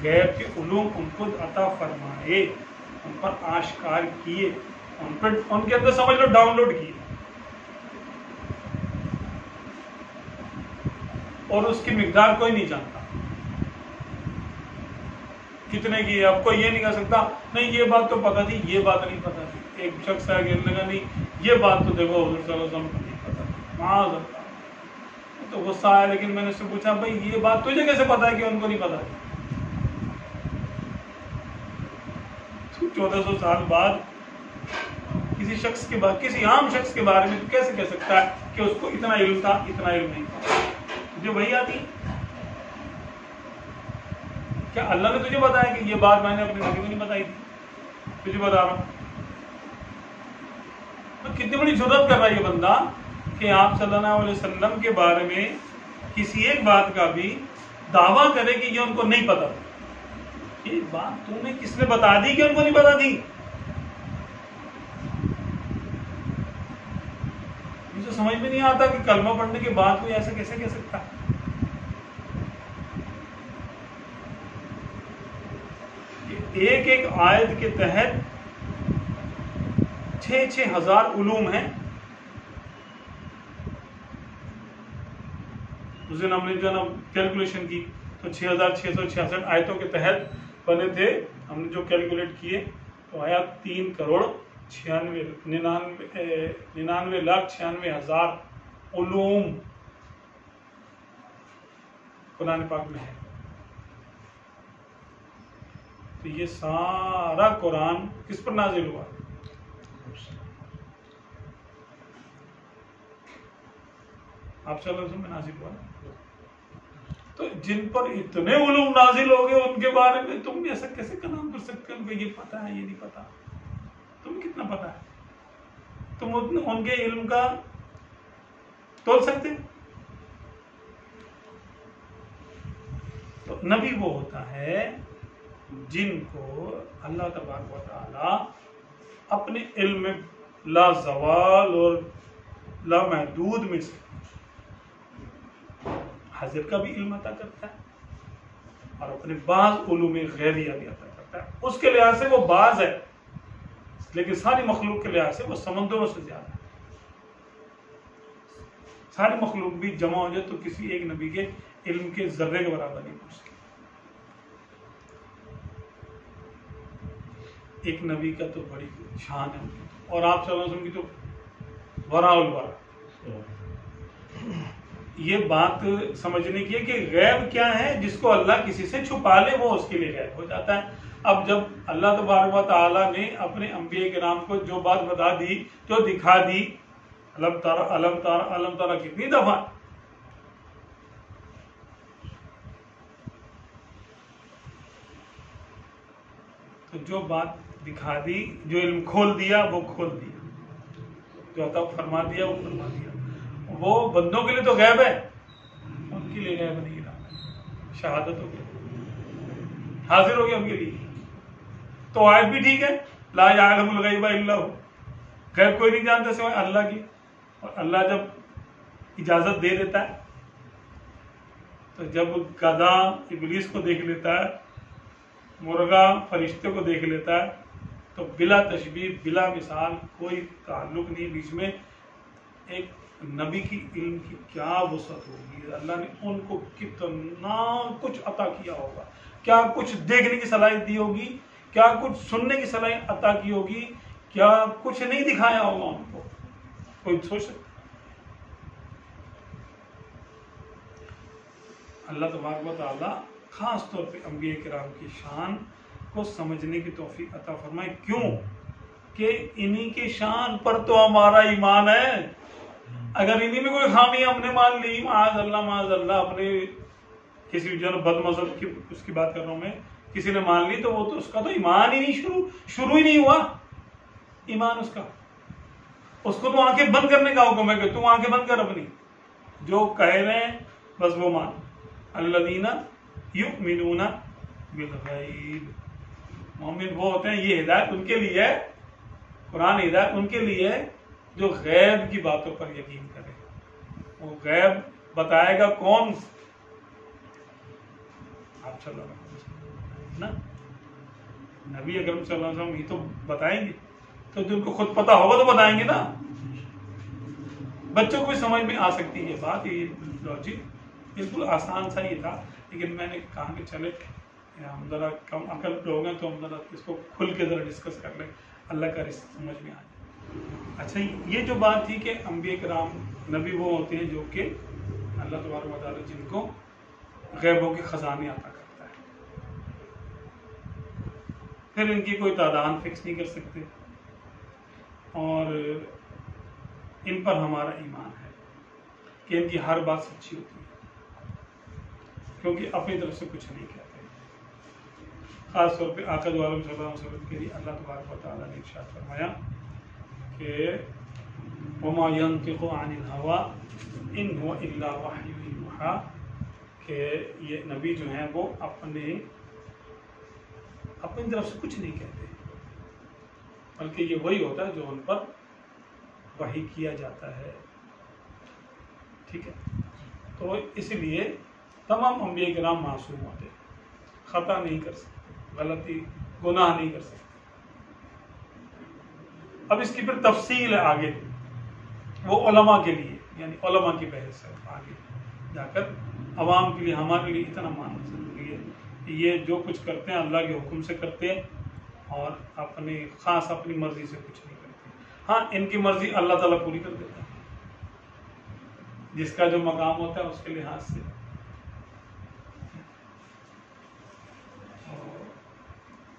غیب کے علوم ان کو عطا فرمائے، ان پر آشکار کیے، ان کے اندر سمجھ لو ڈاؤن لوڈ کیے، اور اس کی مقدار کوئی نہیں جانتا کتنے کی ہے۔ اب کوئی یہ نہیں کہہ سکتا نہیں یہ بات تو پتہ تھی، یہ بات نہیں پتہ تھی۔ ایک شخص ہے کہنے لگا نہیں یہ بات تو دیکھو حضور صلی اللہ علیہ وسلم کو نہیں پتہ تھی، معاذ اللہ۔ تو غصہ آیا، لیکن میں نے اس سے پوچھا بھائی یہ بات تجھے کیسے پتہ ہے کہ ان کو نہیں پتہ؟ 1400 سال بعد کسی شخص کے بعد، کسی عام شخص کے بارے میں تو کیسے کہہ سکتا ہے کہ اس کو اتنا علم تھا، اتنا علم نہیں تھا؟ تجھے وہی آتی؟ کیا اللہ نے تجھے بتایا کہ یہ بات میں نے اپنے نبی کو نہیں بتائی تھی؟ تجھے بتا رہا ہوں۔ کتنی بڑی جرات کر رہا ہے یہ بندہ کہ آپ صلی اللہ علیہ وسلم کے بارے میں کسی ایک بات کا بھی دعویٰ کرے کہ یہ ان کو نہیں پتا۔ یہ بات تم نے کس نے بتا دی کہ ان کو نہیں بتا دی؟ مجھے سمجھ میں نہیں آتا کہ کلمہ پڑھنے کے بعد کوئی ایسا کیسے کہہ سکتا ہے؟ ایک ایک آیت کے تحت 6,000 علوم ہیں. اس دن ہم نے جو ہے نا کیلکولیشن کی تو 6,666 آیتوں کے تحت بنے تھے. ہم نے جو کیلکولیٹ کیے تو آیا 3,99,96,000 علوم قرآن پاک میں ہے. تو یہ سارا قرآن کس پر نازل ہوا؟ آپ صلی اللہ علیہ وسلم میں نازل ہوا. تو جن پر اتنے علوم نازل ہو گئے ان کے بارے میں تم ایسا کیسے کلام کر سکتے ہو کہ یہ پتا ہے یہ نہیں پتا؟ تمہیں کتنا پتا ہے؟ تم ان کے علم کا تول سکتے؟ تو نبی وہ ہوتا ہے جن کو اللہ تبارک و تعالی اپنے علم میں لا زوال اور لامحدود میں سے حاضر کا بھی علم عطا کرتا ہے اور اپنے بعض علوم غیبیہ بھی عطا کرتا ہے. اس کے لحاظ سے وہ بعض ہے لیکن ساری مخلوق کے لحاظ سے وہ سمندروں سے زیادہ ہے. ساری مخلوق بھی جمع ہو جائے تو کسی ایک نبی کے علم کے ذرے کے برابر نہیں پہنچ سکتی. ایک نبی کا تو بڑی شان ہے اور آپ صلی اللہ علیہ وسلم کی تو ورا الورا. یہ بات سمجھنے کی ہے کہ غیب کیا ہے؟ جس کو اللہ کسی سے چھپا لے وہ اس کے لیے غیب ہو جاتا ہے. اب جب اللہ تبارک و تعالیٰ نے اپنے انبیاء کرام کو جو بات بتا دی جو دکھا دی علم تارا کتنی دفعہ تو جو بات دکھا دی جو علم کھول دیا وہ کھول دیا جو عطا فرما دیا وہ فرما دیا. وہ بندوں کے لیے تو غیب ہے ان کے لیے غیب نہیں رہا. شہادت ہو گیا حاضر ہو گیا ان کے لیے. تو آیت بھی ٹھیک ہے لا یعلم الغیب الا ہو. غیب کوئی نہیں جانتا سوائے اللہ کی. اور اللہ جب اجازت دے دیتا ہے تو جب گدھا ابلیس کو دیکھ لیتا ہے مرغا فرشتے کو دیکھ لیتا ہے تو بلا تشبیہ بلا مثال کوئی تعلق نہیں بیچ میں. ایک نبی کی علم کی کیا وسعت ہوگی. اللہ نے ان کو کتنا کچھ عطا کیا ہوگا. کیا کچھ دیکھنے کی صلاحیت دی ہوگی. کیا کچھ سننے کی صلاحیت عطا کی ہوگی. کیا کچھ نہیں دکھایا ہوگا ان کو. کوئی سوچ سکتا. اللہ تبارک و تعالی خاص طور پہ انبیاء کرام کی شان کو سمجھنے کی توفیق عطا فرمائے. کیوں کہ انہی کی شان پر تو ہمارا ایمان ہے. اگر انہی میں کوئی خامی ہم نے مان لی معاذ اللہ اپنے کسی جو بد مذہب کی اس کی بات کر رہا ہوں میں کسی نے مان لی تو وہ تو اس کا تو ایمان ہی نہیں شروع ہی نہیں ہوا. ایمان اس کا اس کو تو آنکھیں بند کرنے کا حکم ہے کہ تم آنکھیں بند کر اپنی جو کہہ رہے ہیں بس وہ مان. الذین یؤمنون بالغیب. مومن وہ ہوتے ہیں یہ ہدایت ان کے لیے ہے. قرآن ہدایت ان کے لیے ہے جو غیب کی باتوں پر یقین کرے. وہ غیب بتائے گا کون؟ آپ صلی اللہ علیہ وسلم نا نبی اکرم صلی اللہ علیہ وسلم یہ تو بتائیں گے. تو جن کو خود پتا ہوگا تو بتائیں گے نا. بچوں کو بھی سمجھ میں آ سکتی ہے یہ بات. یہ لاجک بالکل آسان سا ہی تھا لیکن میں نے کہا کہ چلے ہم ذرا کم عقل لوگ ہیں تو ہم ذرا اس کو کھل کے ذرا ڈسکس کر لیں. اللہ کا رزق سمجھ میں آ جائے. اچھا یہ جو بات تھی کہ انبیاء کرام نبی وہ ہوتے ہیں جو کہ اللہ تبارک و تعالی جن کو غیبوں کے خزانے عطا کرتا ہے. پھر ان کی کوئی تعداد فکس نہیں کر سکتے اور ان پر ہمارا ایمان ہے کہ ان کی ہر بات سچی ہوتی ہے کیونکہ اپنی طرف سے کچھ نہیں کہتے. خاص طور پہ آقا دو عالم صلی اللہ علیہ وسلم کے لیے اللہ تبارک و تعالیٰ نے ارشاد فرمایا کہ وما ينطق عن الهوى ان هو الا وحی یوحی کہ یہ نبی جو ہیں وہ اپنی طرف سے کچھ نہیں کہتے بلکہ یہ وہی ہوتا ہے جو ان پر وحی کیا جاتا ہے. ٹھیک ہے. تو اس لیے تمام انبیاء کرام معصوم ہوتے خطا نہیں کر سکتے غلطی گناہ نہیں کر سکتے. اب اس کی پھر تفصیل ہے آگے، وہ علماء کے لیے، یعنی علماء کی بحث ہے، آگے جا کر عوام کے لیے ہمارے لیے اتنا ماننا ضروری ہے کہ یہ جو کچھ کرتے ہیں اللہ کے حکم سے کرتے ہیں اور اپنی خاص اپنی مرضی سے کچھ نہیں کرتے. ہاں ان کی مرضی اللہ تعالیٰ پوری کر دیتا ہے، جس کا جو مقام ہوتا ہے اس کے لحاظ سے.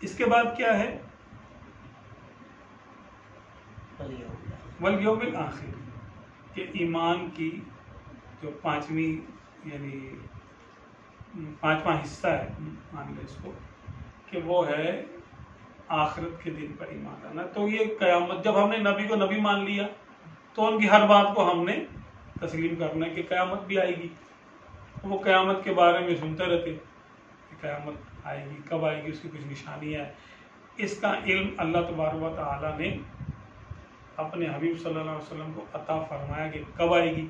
اس کے بعد کیا ہے؟ والیوم الآخر، کہ ایمان کی جو پانچویں یعنی پانچواں حصہ ہے، مان لیں اس کو، کہ وہ ہے آخرت کے دن پر ایمان لانا. تو یہ قیامت، جب ہم نے نبی کو نبی مان لیا تو ان کی ہر بات کو ہم نے تسلیم کرنا کہ قیامت بھی آئے گی. وہ قیامت کے بارے میں سنتے رہتے کہ قیامت آئے گی، کب آئے گی، اس کی کچھ نشانیاں ہیں. اس کا علم اللہ تبارک و تعالیٰ نے اپنے حبیب صلی اللہ علیہ وسلم کو عطا فرمایا کہ کب آئے گی.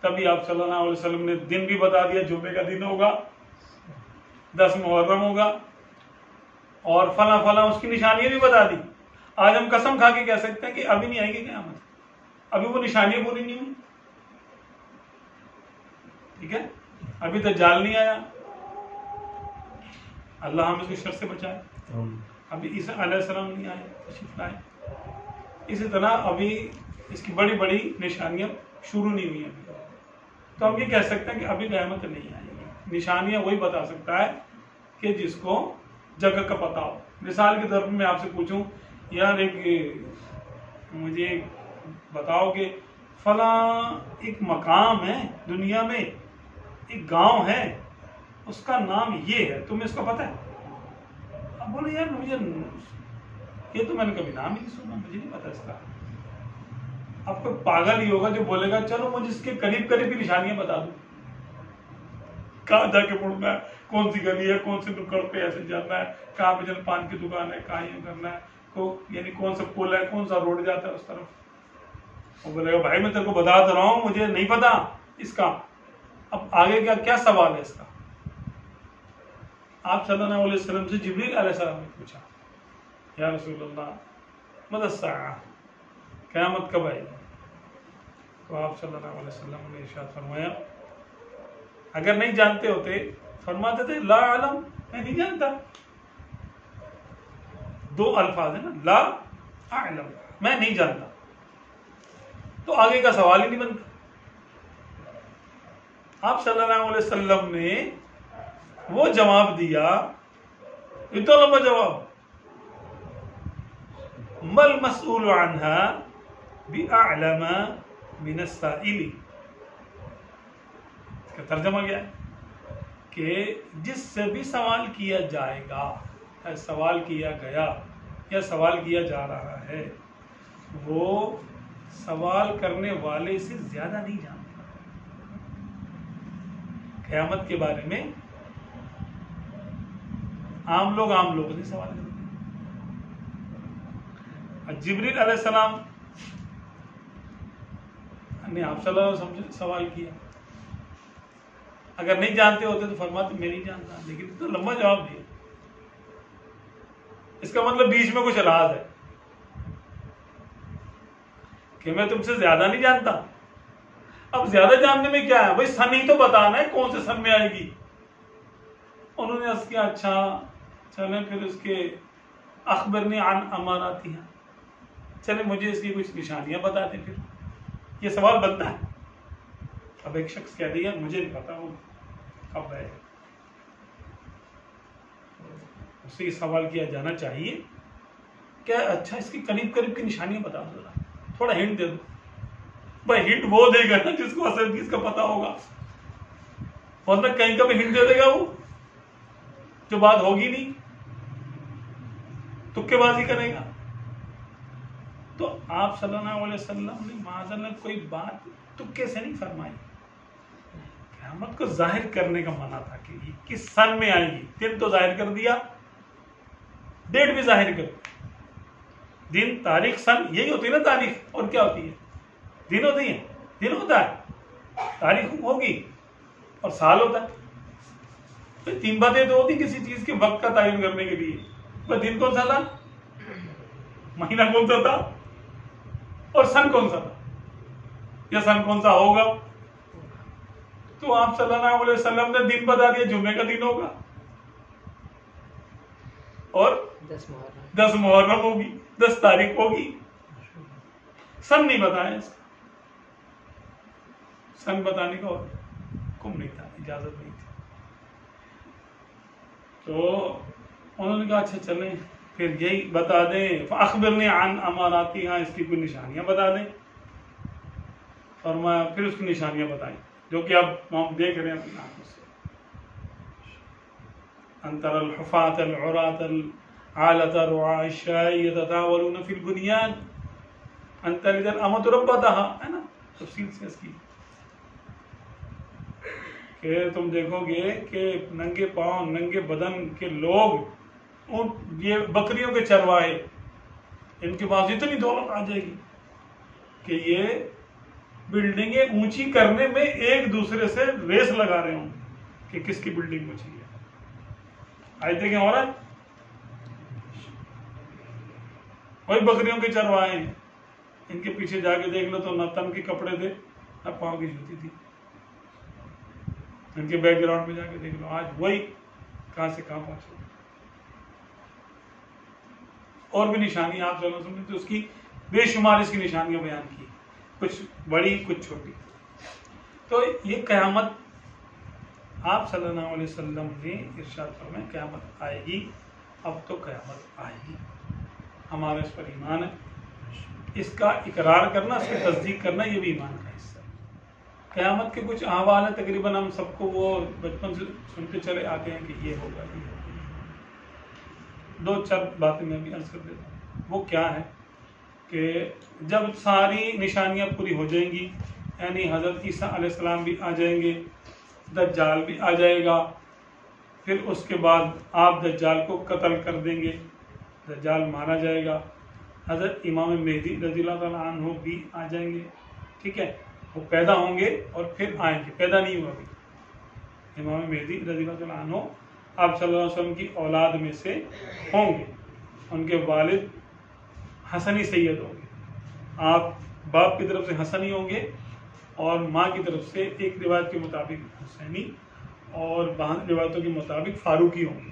تبھی آپ صلی اللہ علیہ وسلم نے دن بھی بتا دیا، جمعے کا دن ہوگا، 10 محرم ہوگا، اور فلاں فلاں اس کی نشانیاں بھی بتا دی. آج ہم قسم کھا کے کہہ سکتے ہیں کہ ابھی نہیں آئے گی قیامت، ابھی وہ نشانیاں پوری نہیں ہوئی. ٹھیک ہے، ابھی دجال نہیں آیا، اللہ ہم اس کے شر سے بچائے. ابھی عیسیٰ علیہ السلام نہیں آئے، تشریف لائے. اسی طرح ابھی اس کی بڑی بڑی نشانیاں شروع نہیں ہوئی ابھی. تو ہم یہ کہہ سکتے ہیں کہ ابھی قیامت نہیں آئے گی. نشانیاں وہی بتا سکتا ہے کہ جس کو جگہ کا پتہ ہو. مثال کے طور پر میں آپ سے پوچھوں، یار مجھے بتاؤ کہ فلاں ایک مقام ہے دنیا میں، ایک گاؤں ہے، اس کا نام یہ ہے، تمہیں اس کا پتہ ہے؟ اب بولے یار مجھے یہ تو میں نے کبھی نام ہی نہیں سنا، مجھے نہیں پتا اس کا. اب کوئی پاگل ہی ہوگا جو بولے گا چلو مجھے اس کے قریب قریب کی نشانیاں بتا دو، کہاں جا کے مڑنا ہے، کون سی گلی ہے، کون سی نکڑ پہ ایسے جانا ہے، کہاں پہ جل پان کی دکان ہے، کہاں یہ کرنا ہے، یعنی کون سا پل ہے، کون سا روڈ جاتا ہے اس طرف. وہ بولے گا بھائی میں تیرے کو بتا تو رہا ہوں، مجھے نہیں پتا اس کا. اب آگے کیا سوال ہے اس کا؟ آپ صلی اللہ علیہ وسلم سے جبریل علیہ السلام نے پوچھا، یا رسول اللہ متی الساعہ، قیامت کب آئے گی؟ تو آپ صلی اللہ علیہ وسلم نے ارشاد فرمایا، اگر نہیں جانتے ہوتے فرماتے تھے لا علم، میں نہیں جانتا. 2 الفاظ ہیں نا، لا اعلم، میں نہیں جانتا. تو آگے کا سوال ہی نہیں بنتا. آپ صلی اللہ علیہ وسلم نے وہ جواب دیا، اتنا لمبا جواب، مل مسئول عنہا بأعلم من السائل. اس کا ترجمہ کیا ہے کہ جس سے بھی سوال کیا جائے گا، سوال کیا گیا یا سوال کیا جا رہا ہے، وہ سوال کرنے والے سے زیادہ نہیں جانتا. قیامت کے بارے میں عام لوگوں سے سوال کرتے ہیں. جبریل علیہ السلام نے آپ صلی اللہ علیہ وسلم سے سوال کیا، اگر نہیں جانتے ہوتے تو فرماتے میں نہیں جانتا، لیکن اتنا لمبا جواب دیا. اس کا مطلب بیچ میں کچھ راز ہے کہ میں تم سے زیادہ نہیں جانتا. اب زیادہ جاننے میں کیا ہے بھائی، سن ہی تو بتانا ہے کون سے سن میں آئے گی. انہوں نے اس کیا اچھا چلے پھر اس کے اخبرنی عن اماراتها، چلے مجھے اس کی کچھ نشانیاں بتا دیں. پھر یہ سوال بنتا ہے. اب ایک شخص کہہ دیا مجھے نہیں پتا وہ کب ہے، اس سے یہ سوال کیا جانا چاہیے کہ اچھا اس کی قریب قریب کی نشانیاں بتا دو، تھوڑا ہنٹ دے دو. بھائی ہنٹ وہ دے گا نا جس کو اصل چیز کا پتا ہوگا، ورنہ کہیں کا بھی ہنٹ دے دے گا وہ جو بات ہوگی نہیں، تکے بازی کرے گا. تو آپ صلی اللہ علیہ وسلم نے معاذ اللہ کوئی بات تکے سے نہیں فرمائی. قیامت کو ظاہر کرنے کا منع تھا کہ یہ کس سن میں آئے گی. دن تو ظاہر کر دیا، ڈیٹ بھی ظاہر کر. دن تاریخ سن یہی ہوتی ہے نا تاریخ، اور کیا ہوتی ہے؟ دن ہوتی ہے، دن ہوتا ہے، تاریخ ہوگی اور سال ہوتا ہے. 3 باتیں تو ہوتی کسی چیز کے وقت کا تعین کرنے کے لیے. دن کون سا تھا، مہینہ کون سا تھا، اور سن کون سا تھا یا سن کون سا ہوگا؟ تو آپ صلی اللہ علیہ وسلم نے دن بتا دیا جمعے کا دن ہوگا اور 10 محرم ہوگی، 10 تاریخ ہوگی. سن نہیں بتایا، اس کا سن بتانے کا حکم نہیں تھا، اجازت نہیں تھی. تو انہوں نے کہا اچھا چلیں پھر یہی بتا دیں، فاخبرنی عن اماراتها، اس کی کوئی نشانیاں بتا دیں. فرمایا پھر اس کی نشانیاں بتائیں جو کہ اب ہم دیکھ رہے ہیں اپنی آنکھوں سے. ان ترى الحفاة العراة العالة رعاء الشاة يتطاولون في البنيان ان تلد الامة ربتها، ہے نا تفصیل سے اس کی کہ تم دیکھو گے کہ ننگے پاؤں ننگے بدن کے لوگ یہ بکریوں کے چرواہے، ان کے پاس اتنی دولت آ جائے گی کہ یہ بلڈنگیں اونچی کرنے میں ایک دوسرے سے ریس لگا رہے ہوں کہ کس کی بلڈنگ اونچی ہے. آئے تھے کیا ہو رہا ہے؟ وہی بکریوں کے چرواہے ہیں، ان کے پیچھے جا کے دیکھ لو تو نہ تن کے کپڑے تھے نہ پاؤں کی جوتی تھی. ان کے بیک گراؤنڈ میں جا کے دیکھ لو آج وہی کہاں سے کہاں پہنچے. اور بھی نشانی آپ صلی اللہ علیہ وسلم نے اس کی بے شمار اس کی نشانیاں بیان کی، کچھ بڑی کچھ چھوٹی. تو یہ قیامت آپ صلی اللہ علیہ وسلم نے ارشاد فرمایا قیامت آئے گی. اب تو قیامت آئے گی، ہمارا اس پر ایمان ہے. اس کا اقرار کرنا، اس کی تصدیق کرنا، یہ بھی ایمان کا حصہ ہے. قیامت کے کچھ احوال ہیں، تقریباً ہم سب کو وہ بچپن سے سنتے چلے آتے ہیں کہ یہ ہوگا یہ ہوگا. 2-4 باتیں میں بھی عرض کر دیتا ہوں. وہ کیا ہے کہ جب ساری نشانیاں پوری ہو جائیں گی، یعنی حضرت عیسیٰ علیہ السلام بھی آ جائیں گے، دجال بھی آ جائے گا، پھر اس کے بعد آپ دجال کو قتل کر دیں گے، دجال مارا جائے گا. حضرت امام مہدی رضی اللہ تعالیٰ عنہ بھی آ جائیں گے. ٹھیک ہے، وہ پیدا ہوں گے اور پھر آئیں گے. پیدا نہیں ہوا ابھی. امام مہدی رضی اللہ تعالیٰ عنہ آپ صلی اللہ علیہ وسلم کی اولاد میں سے ہوں گے. ان کے والد حسنی سید ہوں گے. آپ باپ کی طرف سے حسنی ہوں گے اور ماں کی طرف سے ایک روایت کے مطابق حسینی اور باقی روایتوں کے مطابق فاروقی ہوں گے.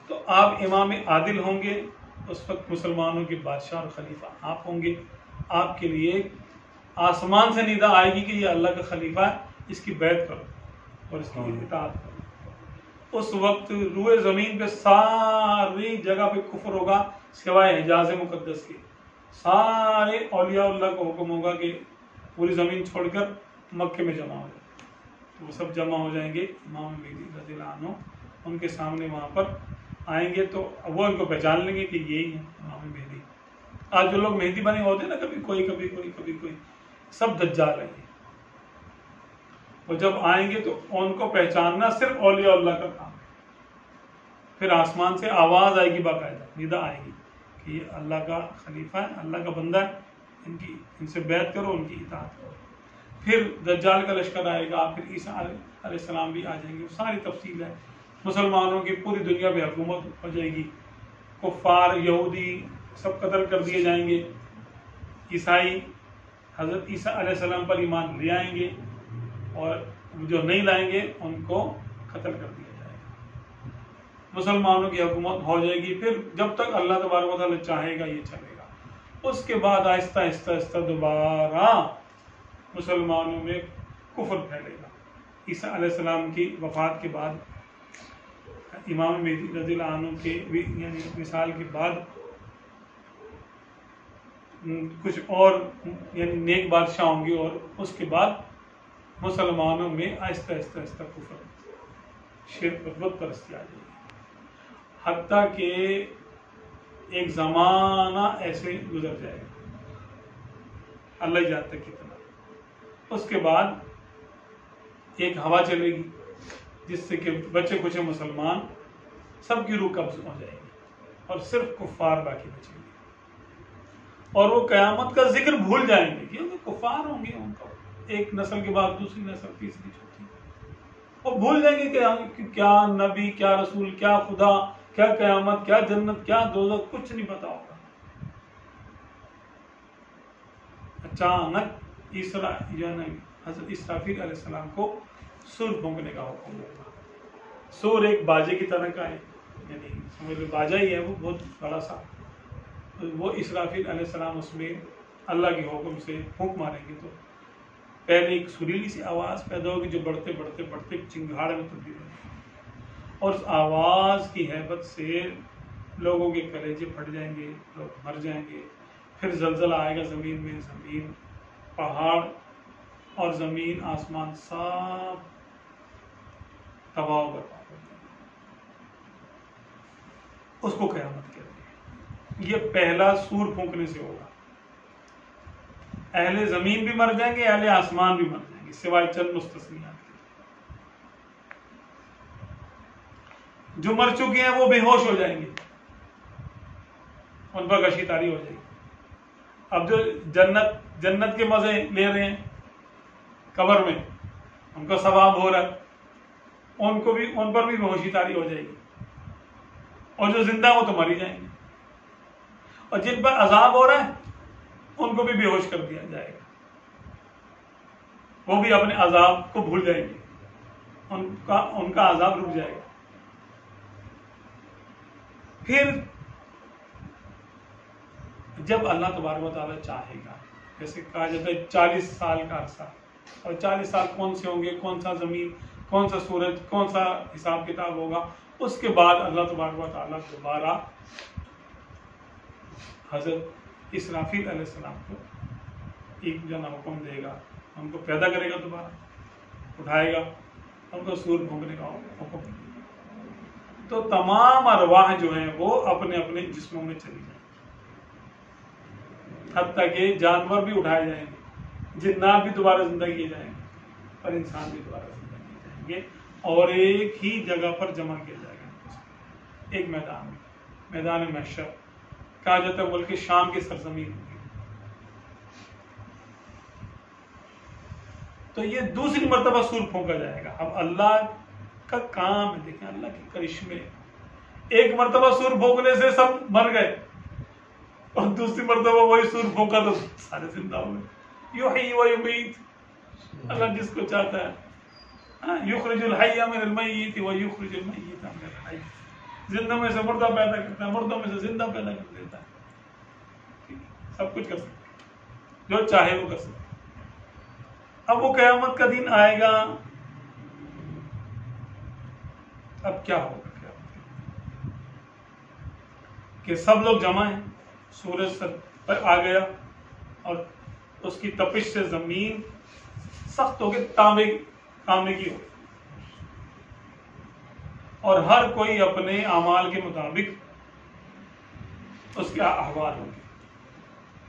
تو آپ امام عادل ہوں گے. اس وقت مسلمانوں کے بادشاہ اور خلیفہ آپ ہوں گے. آپ کے لیے آسمان سے ندا آئے گی کہ یہ اللہ کا خلیفہ ہے، اس کی بیعت کرو اور اس کی اطاعت کرو. اس وقت روئے زمین پہ ساری جگہ پہ کفر ہوگا سوائے حجاز مقدس کے. سارے اولیاء اللہ کو حکم ہوگا کہ پوری زمین چھوڑ کر مکے میں جمع ہو جائے. تو وہ سب جمع ہو جائیں گے. امام مہدی رضی اللہ عنہ ان کے سامنے وہاں پر آئیں گے تو وہ ان کو پہچان لیں گے کہ یہی ہے امام مہدی. آج جو لوگ مہدی بنے ہوتے ہیں نا، کبھی کوئی کبھی کوئی کبھی کوئی، سب دجال ہیں. وہ جب آئیں گے تو ان کو پہچاننا صرف اولیاء اللہ کا کام ہے. پھر آسمان سے آواز آئے گی، باقاعدہ ندا آئے گی کہ یہ اللہ کا خلیفہ ہے، اللہ کا بندہ ہے، ان سے بیعت کرو، ان کی اطاعت کرو. پھر دجال کا لشکر آئے گا، پھر عیسیٰ علیہ السلام بھی آ جائیں گے. ساری تفصیل ہے. مسلمانوں کی پوری دنیا میں حکومت ہو جائے گی. کفار یہودی سب قتل کر دیے جائیں گے. عیسائی حضرت عیسیٰ علیہ السلام پر ایمان لے آئیں گے اور جو نہیں لائیں گے ان کو قتل کر دیا جائے گا. مسلمانوں کی حکومت ہو جائے گی. پھر جب تک اللہ تبارک و تعالیٰ چاہے گا یہ چلے گا. اس کے بعد آہستہ آہستہ آہستہ دوبارہ مسلمانوں میں کفر پھیلے گا. عیسیٰ علیہ السلام کی وفات کے بعد، امام مہدی رضی اللہ عنہ کے یعنی مثال کے بعد کچھ اور یعنی نیک بادشاہ ہوں گے، اور اس کے بعد مسلمانوں میں آہستہ آہستہ آہستہ کفر، شرک اور بت پرستی آ جائے گی. حتیٰ کہ ایک زمانہ ایسے گزر جائے گا، اللہ ہی جانتا کتنا. اس کے بعد ایک ہوا چلے گی جس سے کہ بچے کچھ مسلمان سب کی روح قبض ہو جائے گی اور صرف کفار باقی بچیں گے. اور وہ قیامت کا ذکر بھول جائیں گے کیونکہ کفار ہوں گے. ان کو ایک نسل کے بعد دوسری نسل، تیسری، چوتھی، وہ بھول جائیں گے کہ کیا نبی، کیا رسول، کیا خدا، کیا قیامت، کیا جنت، کیا دوزخ، کچھ نہیں پتا ہوگا. اچانک حضرت اسرافیل علیہ السلام کو سور پھونکنے کا حکم ہوگا. سور ایک باجے کی طرح کا ہے، یعنی سمجھ لو باجا ہی ہے، وہ بہت بڑا سا. وہ اسرافیل علیہ السلام اس میں اللہ کے حکم سے پھونک ماریں گے تو پہلے ایک سریلی سی آواز پیدا ہوگی جو بڑھتے بڑھتے بڑھتے چنگھاڑ میں تبدیل ہوگی، اور اس آواز کی ہیبت سے لوگوں کے کلیجے پھٹ جائیں گے، لوگ مر جائیں گے. پھر زلزلہ آئے گا زمین میں، زمین پہاڑ اور زمین آسمان سب تباہ و برباد ہو جائے گا. اس کو قیامت کہتے ہیں. یہ پہلا سور پھونکنے سے ہوگا. اہل زمین بھی مر جائیں گے، اہل آسمان بھی مر جائیں گے، سوائے چند مستثنیات کے. جو مر چکے ہیں وہ بے ہوش ہو جائیں گے، ان پر غشی تاری ہو جائے گی. اب جو جنت کے مزے لے رہے ہیں قبر میں، ان کا ثواب ہو رہا ہے، ان پر بھی بے ہوشی تاری ہو جائے گی. اور جو زندہ وہ تو مر ہی جائیں گے، اور جن پر عذاب ہو رہا ہے ان کو بھی بے ہوش کر دیا جائے گا. وہ بھی اپنے عذاب کو بھول جائیں گے، ان کا عذاب رک جائے گا. پھر جب اللہ تبارک و تعالیٰ چاہے گا، جیسے کہا جاتا ہے 40 سال کا عرصہ، اور 40 سال کون سے ہوں گے، کون سا زمین، کون سا سورج، کون سا حساب کتاب ہوگا. اس کے بعد اللہ تبارک و تعالیٰ دوبارہ حضرت اسرافیل علیہ السلام کو ایک جنا حکم دے گا، ان کو پیدا کرے گا، دوبارہ اٹھائے گا، ان کو سور پھونکنے کا حکم دے گا. تو تمام ارواح جو ہیں وہ اپنے اپنے جسموں میں چلی جائیں، حتیٰ کہ جانور بھی اٹھائے جائیں گے، جنات بھی دوبارہ زندہ کیے جائیں گے، اور انسان بھی دوبارہ زندہ کیے جائیں گے، اور ایک ہی جگہ پر جمع کیا جائے گا، ایک میدان میں، میدان محشر. کہا جاتا ہے ملک شام کی سرزمین ہوگی. تو یہ دوسری مرتبہ سور پھونکا جائے گا. اب اللہ کا کام ہے، دیکھیں اللہ کے کرشمے. ایک مرتبہ سور پھونکنے سے سب مر گئے، اور دوسری مرتبہ وہی سور پھونکا تو سارے زندہ ہو گئے. یحیی و یمیت، اللہ جس کو چاہتا ہے یخرج الحی من المیت و یخرج المیت من الحی. زندوں میں سے مردہ پیدا کرتا ہے، مردوں میں سے زندہ پیدا کر دیتا ہے. سب کچھ کر سکتا ہے، جو چاہے وہ کر سکتا ہے. اب وہ قیامت کا دن آئے گا. اب کیا ہوگا قیامت کہ سب لوگ جمع ہیں، سورج سر پر آ گیا، اور اس کی تپش سے زمین سخت ہو گئی، تانبے کی ہو، اور ہر کوئی اپنے اعمال کے مطابق اس کے احوال ہوں گے.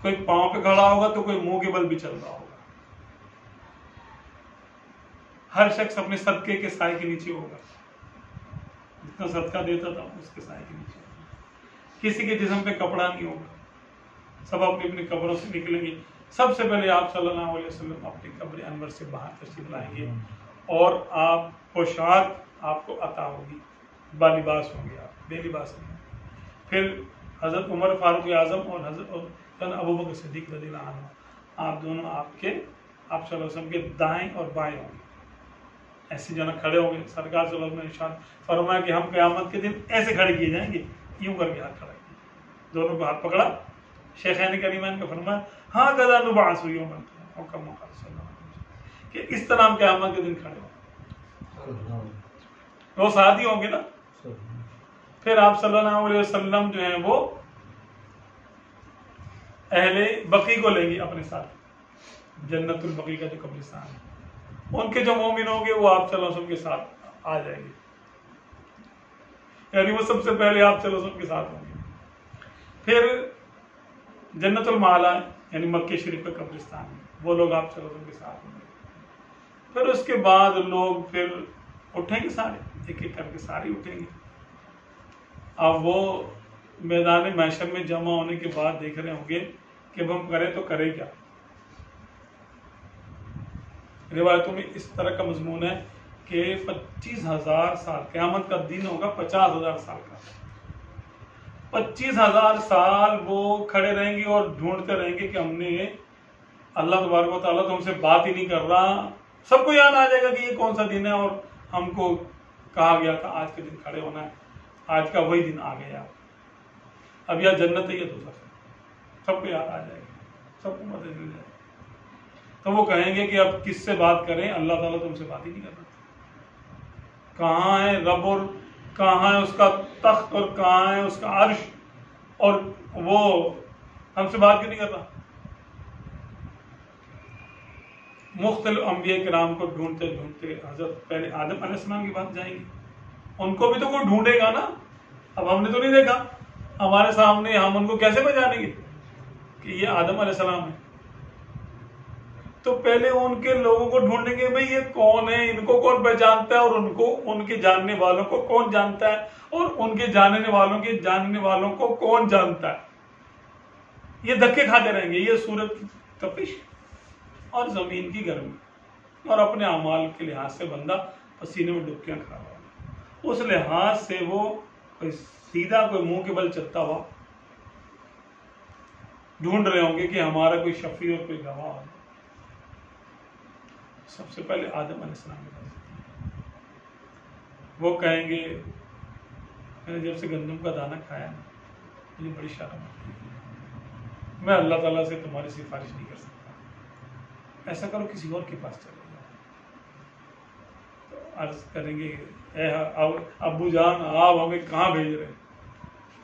کوئی پاؤں پہ کھڑا ہوگا تو کوئی منہ کے بل بھی چل رہا ہوگا. ہر شخص اپنے صدقے کے سائے کے نیچے ہوگا، جتنا صدقہ دیتا تھا اس کے سائے کے نیچے ہوگا. کسی کے جسم پہ کپڑا نہیں ہوگا، سب اپنی اپنی قبروں سے نکلیں گے. سب سے پہلے آپ صلی اللہ علیہ وسلم اپنی قبر انور سے باہر تشریف لائیں گے، اور آپ پوشاک آپ کو عطا ہوگی، بالباس ہوں گے، آپ بے لباس نہیں. پھر حضرت عمر فاروق اعظم اور حضرت ابو بکر صدیق رضی اللہ عنہ، آپ دونوں آپ صلی اللہ علیہ وسلم کے دائیں اور بائیں ہوں گے. ایسے جنا کھڑے ہوں گے. سرکار صلی اللہ علیہ وسلم نے ارشاد فرمایا کہ ہم قیامت کے دن ایسے کھڑے کیے جائیں گے، یوں کر کے ہاتھ کھڑا کیے، دونوں کو ہاتھ پکڑا. شیخین کریمین کا فرمایا ہاں قضا نبعث یوم القیامہ، اور کما قال صلی اللہ علیہ وسلم، کہ اس طرح ہم قیامت کے دن کھڑے ہوں. وہ ساتھی ہوں گے نا. پھر آپ صلی اللہ علیہ وسلم جو ہیں وہ اہل بقی کو لیں گے اپنے ساتھ، جنت البقی کا جو قبرستان ہے. ان کے جو مومن ہوں گے وہ آپ صلی اللہ علیہ وسلم کے ساتھ آ جائیں گے، یعنی وہ سب سے پہلے آپ صلی اللہ علیہ وسلم کے ساتھ ہوں گے. پھر جنت المعلا یعنی مکہ شریف کا قبرستان ہے، وہ لوگ آپ صلی اللہ علیہ وسلم کے ساتھ ہوں گے. پھر اس کے بعد لوگ پھر اٹھیں گے، سارے ایک ایک کر کے سارے اٹھیں گے. اب وہ میدان محشر میں جمع ہونے کے بعد دیکھ رہے ہوں گے کہ اب ہم کریں تو کریں کیا. روایتوں میں اس طرح کا مضمون ہے کہ 25,000 سال، قیامت کا دن ہوگا 50,000 سال کا. 25,000 سال وہ کھڑے رہیں گے اور ڈھونڈتے رہیں گے کہ ہم نے اللہ تبارک و تعالیٰ تم سے بات ہی نہیں کر رہا، سب کو یاد آ جائے گا کہ یہ کون سا دن ہے، اور ہم کو کہا گیا تھا آج کے دن کھڑے ہونا ہے، آج کا وہی دن آ گیا، اب یا جنت ہے یا دوزخ ہے، سب کو یاد آ جائے گا، سب کو پتہ چل جائے گا۔ تو وہ کہیں گے کہ اب کس سے بات کریں، اللہ تعالیٰ تم سے بات ہی نہیں کر رہا، کہاں ہے رب، اور کہاں ہے اس کا تخت، اور کہاں ہے اس کا عرش، اور وہ ہم سے بات کیوں نہیں کر رہا؟ مختلف انبیاء کرام کو ڈھونڈتے ڈھونڈتے حضرت پہلے آدم علیہ السلام کی بات جائیں گی، ان کو بھی تو کوئی ڈھونڈے گا نا، اب ہم نے تو نہیں دیکھا ہمارے سامنے، ہم ان کو کیسے پہچانیں گے کہ یہ آدم علیہ السلام ہے؟ تو پہلے ان کے لوگوں کو ڈھونڈیں گے، بھئی یہ کون ہے، ان کو کون پہچانتا ہے، اور ان کو ان کے جاننے والوں کو کون جانتا ہے، اور ان کے جاننے والوں کے جاننے والوں کو کون جانتا ہے؟ یہ دھکے کھاتے رہیں گے، یہ سورج کی تپش اور زمین کی گرمی، اور اپنے اعمال کے لحاظ سے بندہ پسینے میں ڈبکیاں کھا رہا ہے، اس لحاظ سے وہ کوئی سیدھا کوئی منہ کے بل چلتا ہوا ڈھونڈ رہے ہوں گے کہ ہمارا کوئی شفیع اور کوئی گواہ ہو۔ سب سے پہلے آدم علیہ السلام کے پاس وہ کہیں گے میں نے جب سے گندم کا دانہ کھایا نا مجھے بڑی شرم آتی ہے، میں اللہ تعالیٰ سے تمہاری سفارش نہیں کر سکتا، ایسا کرو کسی اور کے پاس چلے جاؤ۔ تو عرض کریں گے اے ابو جان آپ ہمیں کہاں بھیج رہے ہیں؟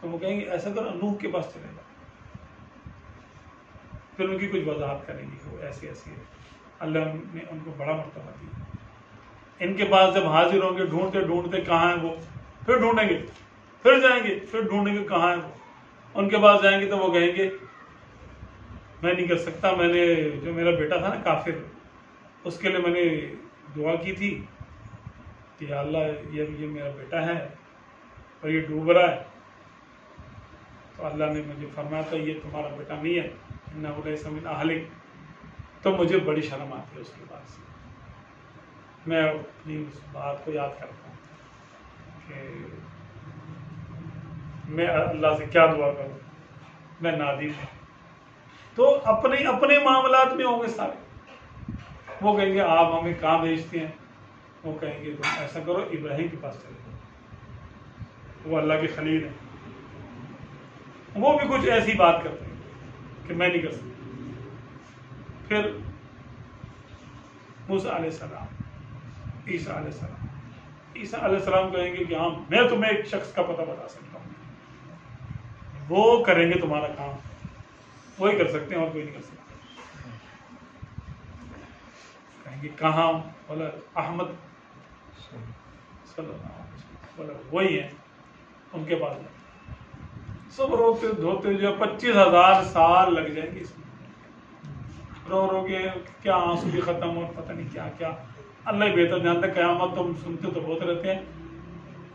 تو وہ کہیں گے ایسا کرو نوح کے پاس چلے جاؤ، پھر ان کی کچھ وضاحت کریں گے، وہ ایسے ایسے ہے، اللہ نے ان کو بڑا مرتبہ دیا۔ ان کے پاس جب حاضر ہوں گے ڈھونڈتے ڈھونڈتے کہاں ہیں وہ، پھر ڈھونڈیں گے، پھر جائیں گے، پھر ڈھونڈیں گے کہاں ہیں وہ، ان کے پاس جائیں گے تو وہ کہیں گے میں نہیں کر سکتا، میں نے جو میرا بیٹا تھا نا کافر، اس کے لیے میں نے دعا کی تھی کہ یا اللہ یہ میرا بیٹا ہے اور یہ ڈوب رہا ہے، تو اللہ نے مجھے فرمایا تھا یہ تمہارا بیٹا نہیں ہے، انہ لیس من اہلک، تو مجھے بڑی شرم آتی ہے اس کے بعد سے، میں اپنی اس بات کو یاد کرتا ہوں کہ میں اللہ سے کیا دعا کروں، میں نادم ہوں۔ تو اپنے معاملات میں ہوں گے سارے، وہ کہیں گے آپ ہمیں کہاں بھیجتے ہیں، وہ کہیں گے تم ایسا کرو ابراہیم کے پاس چلے جاؤ، وہ اللہ کے خلیل ہیں، وہ بھی کچھ ایسی بات کرتے ہیں کہ میں نہیں کر سکتا۔ پھر موسیٰ علیہ السلام، عیسیٰ علیہ السلام، عیسیٰ علیہ السلام کہیں گے کہ ہاں میں تمہیں ایک شخص کا پتہ بتا سکتا ہوں، وہ کریں گے تمہارا کام، وہی کر سکتے ہیں اور کوئی نہیں کر سکتا۔ کہیں گے کہاں، بولا احمد صلی اللہ علیہ وسلم، بولا وہی ہیں، ان کے پاس جائیں۔ سب روتے دھوتے جو 25,000 سال لگ جائیں گے اس میں، رو رو کے کیا آنسو بھی ختم اور پتہ نہیں کیا کیا، اللہ ہی بہتر جانتا ہے۔ قیامت تم سنتے تو بہت رہتے ہیں،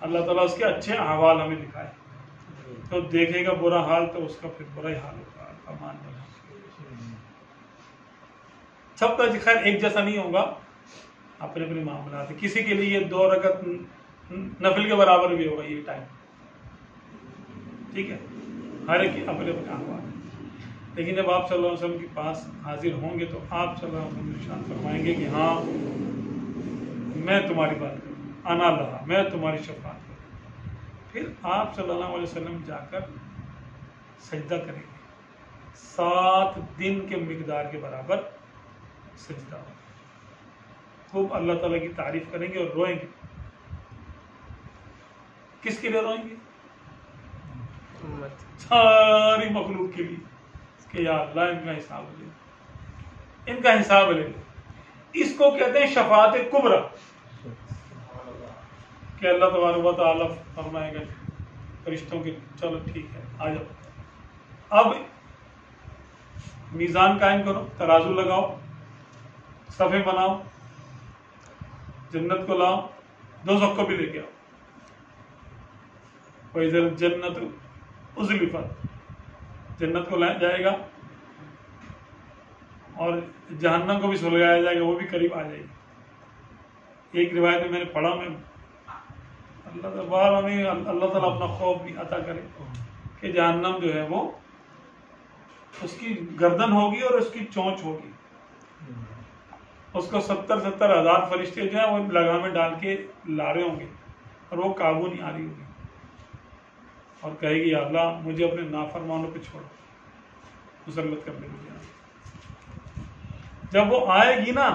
اللہ تعالیٰ اس کے اچھے احوال ہمیں دکھائے، تو دیکھے گا برا حال تو اس کا پھر برا ہی حال ہوگا، امان بنا۔ سب کا خیر ایک جیسا نہیں ہوگا، اپنے اپنے معاملات ہیں، کسی کے لیے یہ 2 رکعت نفل کے برابر بھی ہوگا یہ ٹائم، ٹھیک ہے، ہر ایک اپنے اپنے احوال ہیں۔ لیکن جب آپ صلی اللہ علیہ وسلم کے پاس حاضر ہوں گے تو آپ صلی اللہ علیہ وسلم ارشاد فرمائیں گے کہ ہاں میں تمہاری بات کروں، انا لہا، میں تمہاری شفاعت کروں۔ پھر آپ صلی اللہ علیہ وسلم جا کر سجدہ کریں گے، 7 دن کے مقدار کے برابر سجدہ ہوگا، خوب اللہ تعالیٰ کی تعریف کریں گے اور روئیں گے۔ کس کے لیے روئیں گے؟ ساری مخلوق کے لیے کہ یا اللہ ان کا حساب لے، ان کا حساب لے۔ اس کو کہتے ہیں شفاعت کبریٰ، کہ اللہ تبارک و تعالیٰ فرمائے گا فرشتوں کے چلو ٹھیک ہے آ جاؤ، اب میزان قائم کرو، ترازو لگاؤ، صفے بناؤ، جنت کو لاؤ، دوزخ کو بھی لے کے آؤ۔ وَإِذَا الْجَنَّةُ أُزْلِفَتْ، جنت کو لایا جائے گا اور جہنم کو بھی سلگایا جائے گا، وہ بھی قریب آ جائے گی۔ ایک روایت میں نے پڑھا، میں اللہ تعالیٰ اپنا خوف بھی عطا کرے کہ جہنم جو ہے وہ اس کی گردن ہوگی اور اس کی چونچ ہوگی، اس کو 70,000 فرشتے جو ہیں وہ لگامیں ڈال کے لا رہے ہوں گے اور وہ قابو نہیں آ رہی ہوگی اور کہے گی یا اللہ مجھے اپنے نافرمانوں پہ چھوڑو، مسلط کر دے مجھے۔ جب وہ آئے گی نا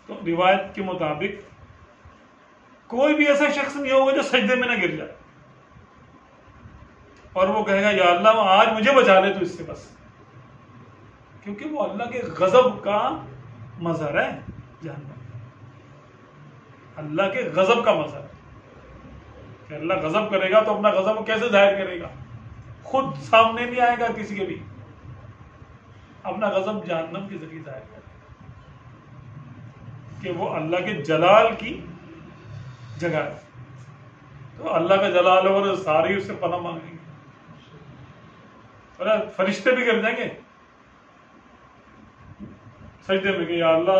تو روایت کے مطابق کوئی بھی ایسا شخص نہیں ہوگا جو سجدے میں نہ گر جائے، اور وہ کہے گا یا اللہ آج مجھے بچا لے تو اس سے بس، کیونکہ وہ اللہ کے غضب کا مظہر ہے جہنم، اللہ کے غضب کا مظہر ہے کہ اللہ غضب کرے گا تو اپنا غضب کیسے ظاہر کرے گا؟ خود سامنے نہیں آئے گا کسی کے بھی، اپنا غضب جہنم کے ذریعے ظاہر کرے گا کہ وہ اللہ کے جلال کی جگہ ہے، تو اللہ کا جلال اور ساری اس سے پناہ مانگیں گے، اور فرشتے بھی گر جائیں گے سجدے میں کہ یا اللہ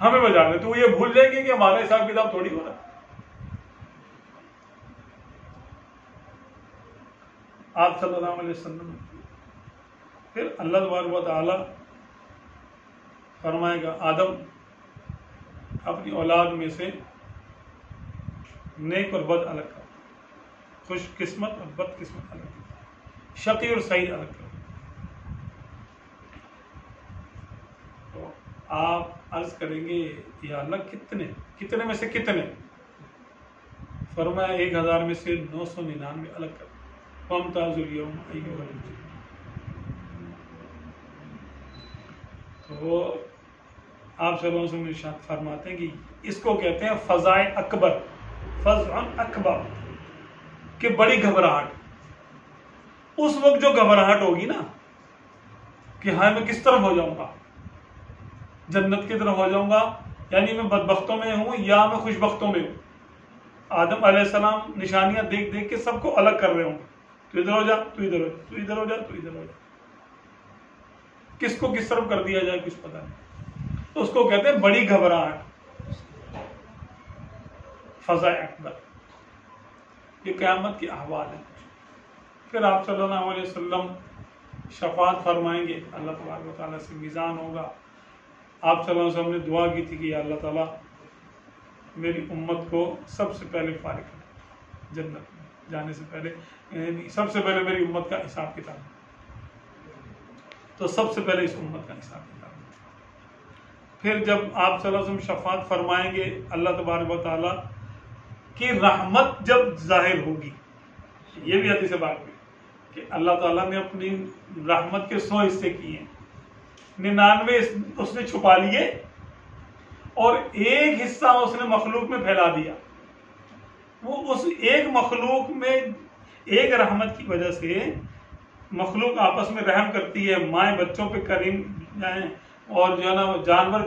ہمیں بچا لے، تو یہ بھول جائیں گے کہ ہمارا حساب کتاب تھوڑی ہو رہا ہے۔ آپ صلی اللہ علیہ وسلم پھر اللہ تبارک و تعالی فرمائے گا آدم اپنی اولاد میں سے نیک اور بد الگ کر، خوش قسمت اور بد قسمت الگ کر، شقی اور سعید الگ کر۔ تو آپ عرض کریں گے یا اللہ کتنے میں سے کتنے؟ فرمایا 1000 میں سے 999 الگ کر، وامتاز اليوم ایھا المجرمون۔ تو آپ صلی اللہ علیہ وسلم ارشاد فرماتے ہیں کہ اس کو کہتے ہیں فزع اکبر، فزع اکبر کہ بڑی گھبراہٹ۔ اس وقت جو گھبراہٹ ہوگی نا کہ ہاں میں کس طرف ہو جاؤں گا، جنت کی طرف ہو جاؤں گا، یعنی میں بدبختوں میں ہوں یا میں خوش بختوں میں ہوں۔ آدم علیہ السلام نشانیاں دیکھ دیکھ کے سب کو الگ کر رہے ہوں گے، تو ادھر ہو جا، تو ادھر ہو جا، تو ادھر ہو جا، تو ادھر ہو جا، کس کو کس طرف کر دیا جائے کچھ پتہ نہیں۔ تو اس کو کہتے ہیں بڑی گھبراہٹ، فزع اکبر، یہ قیامت کی احوال ہے۔ پھر آپ صلی اللہ علیہ وسلم شفاعت فرمائیں گے، اللہ تبارک و تعالیٰ سے میزان ہوگا۔ آپ صلی اللہ علیہ وسلم نے دعا کی تھی کہ یا اللہ تعالیٰ میری امت کو سب سے پہلے فارغ کر جنت میں جانے سے پہلے، یعنی سب سے پہلے میری امت کا حساب کتاب، تو سب سے پہلے اس امت کا حساب کتاب۔ پھر جب آپ صلی اللہ علیہ وسلم شفاعت فرمائیں گے، اللہ تبارک و تعالیٰ کی رحمت جب ظاہر ہوگی، یہ بھی حدیث بات ہے کہ اللہ تعالیٰ نے اپنی رحمت کے 100 حصے کیے ہیں، 99 اس نے چھپا لیے اور ایک حصہ اس نے مخلوق میں پھیلا دیا۔ وہ اس ایک مخلوق میں ایک رحمت کی وجہ سے مخلوق آپس میں رحم کرتی ہے، مائیں بچوں پہ کریم جائیں، اور جو ہے نا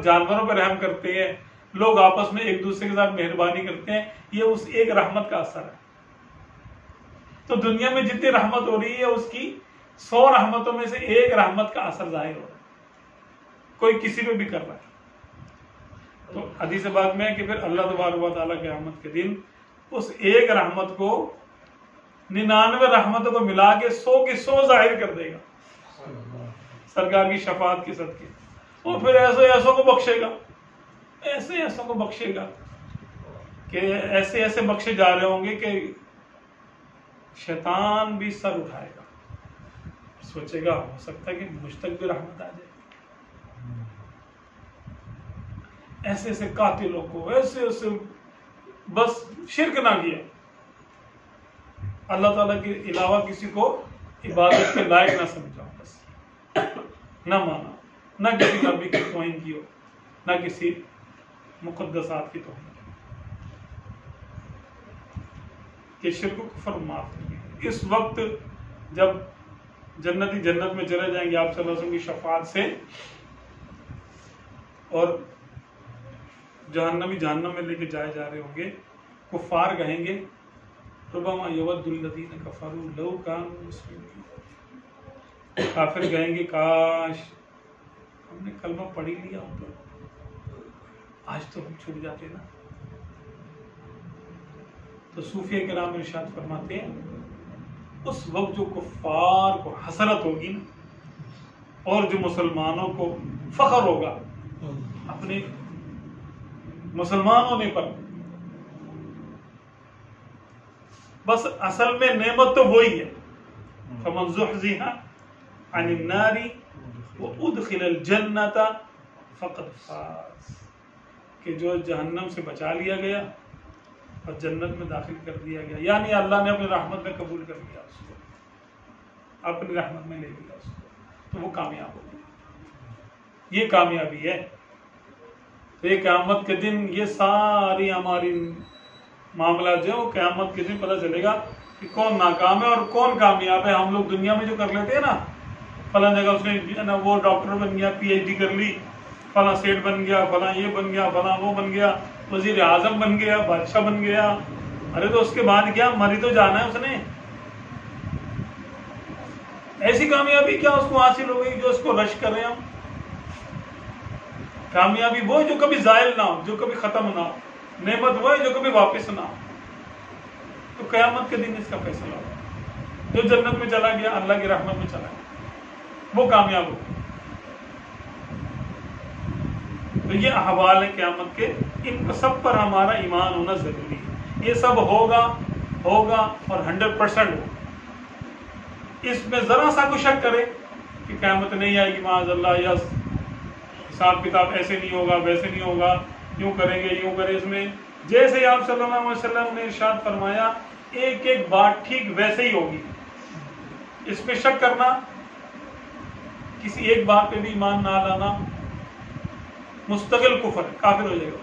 جانوروں پہ رحم کرتے ہیں، لوگ آپس میں ایک دوسرے کے ساتھ مہربانی کرتے ہیں، یہ اس ایک رحمت کا اثر ہے۔ تو دنیا میں جتنی رحمت ہو رہی ہے اس کی 100 رحمتوں میں سے ایک رحمت کا اثر ظاہر ہو رہا ہے، کوئی کسی پہ بھی کر رہا ہے۔ تو حدیث پاک میں ہے کہ پھر اللہ تبارک و تعالیٰ کے قیامت کے دن اس ایک رحمت کو 99 رحمتوں کو ملا کے 100 کی 100 ظاہر کر دے گا سرکار کی شفاعت کے صدقے، اور پھر ایسوں کو بخشے گا، ایسوں کو بخشے گا کہ ایسے بخشے جا رہے ہوں گے کہ شیطان بھی سر اٹھائے گا، سوچے گا ہو سکتا ہے کہ مجھ تک بھی رحمت آ جائے۔ ایسے قاتلوں کو، ایسے بس شرک نہ کیا، اللہ تعالیٰ کے علاوہ کسی کو عبادت کے لائق نہ سمجھا، بس نہ مانا، نہ کسی نبی کی توہین کی ہو، نہ کسی مقدسات کی توہین کہ شرک و کفر معاف نہیں۔ اس وقت جب جنتی جنت میں چلے جائیں گے آپ صلی اللہ علیہ وسلم کی شفاعت سے، اور جہنمی جہنم میں لے کے جائے جا رہے ہوں گے، کفار کہیں گے ربما یود الذین کفروا لو کانوا مسلمین، کافر کہیں گے کاش ہم نے کلمہ پڑھ ہی لیا ہوتا، آج تو ہم چھوٹ جاتے نا۔ تو صوفیہ کرام ارشاد فرماتے ہیں اس وقت جو کفار کو حسرت ہوگی نا، اور جو مسلمانوں کو فخر ہوگا اپنے مسلمان ہونے پر. بس اصل میں نعمت تو وہی ہے. فمن زحزح عن النار وادخل الجنة فقد فاز، کہ جو جہنم سے بچا لیا گیا اور جنت میں داخل کر دیا گیا، یعنی اللہ نے اپنی رحمت میں قبول کر لیا اس کو، اپنی رحمت میں لے لیا اس کو، تو وہ کامیاب ہو گیا. یہ کامیابی ہے. تو یہ قیامت کے دن یہ ساری ہماری معاملات جو ہے وہ قیامت کے دن پتہ چلے گا کہ کون ناکام ہے اور کون کامیاب ہے. ہم لوگ دنیا میں جو کر لیتے ہیں نا، فلاں جگہ اس نے وہ ڈاکٹر بن گیا، پی ایچ ڈی کر لی، فلاں سیٹ بن گیا، فلاں یہ بن گیا، فلاں وہ بن گیا، وزیر اعظم بن گیا، بادشاہ بن گیا. ارے تو اس کے بعد کیا، مری تو جانا ہے اس نے. ایسی کامیابی کیا اس کو حاصل ہو گئی جو اس کو رش کر رہے ہیں ہم. کامیابی وہ جو کبھی زائل نہ ہو، جو کبھی ختم نہ ہو. نعمت وہ ہے جو کبھی واپس نہ ہو. تو قیامت کے دن اس کا فیصلہ ہوگا. جو جنت میں چلا گیا، اللہ کی رحمت میں چلا گیا، وہ کامیاب ہو. تو یہ احوال ہے قیامت کے، ان سب پر ہمارا ایمان ہونا ضروری ہے. یہ سب ہوگا اور 100% ہوگا. اس میں ذرا سا کو شک کرے کہ قیامت نہیں آئے گی معاذ اللہ، یا حساب کتاب ایسے نہیں ہوگا، ویسے نہیں ہوگا، یوں کریں گے، یوں کریں، اس میں جیسے آپ صلی اللہ علیہ وسلم نے ارشاد فرمایا ایک ایک بات ٹھیک ویسے ہی ہوگی. اس میں شک کرنا، کسی ایک بات پہ بھی ایمان نہ لانا مستقل کفر، کافر ہو جائے گا.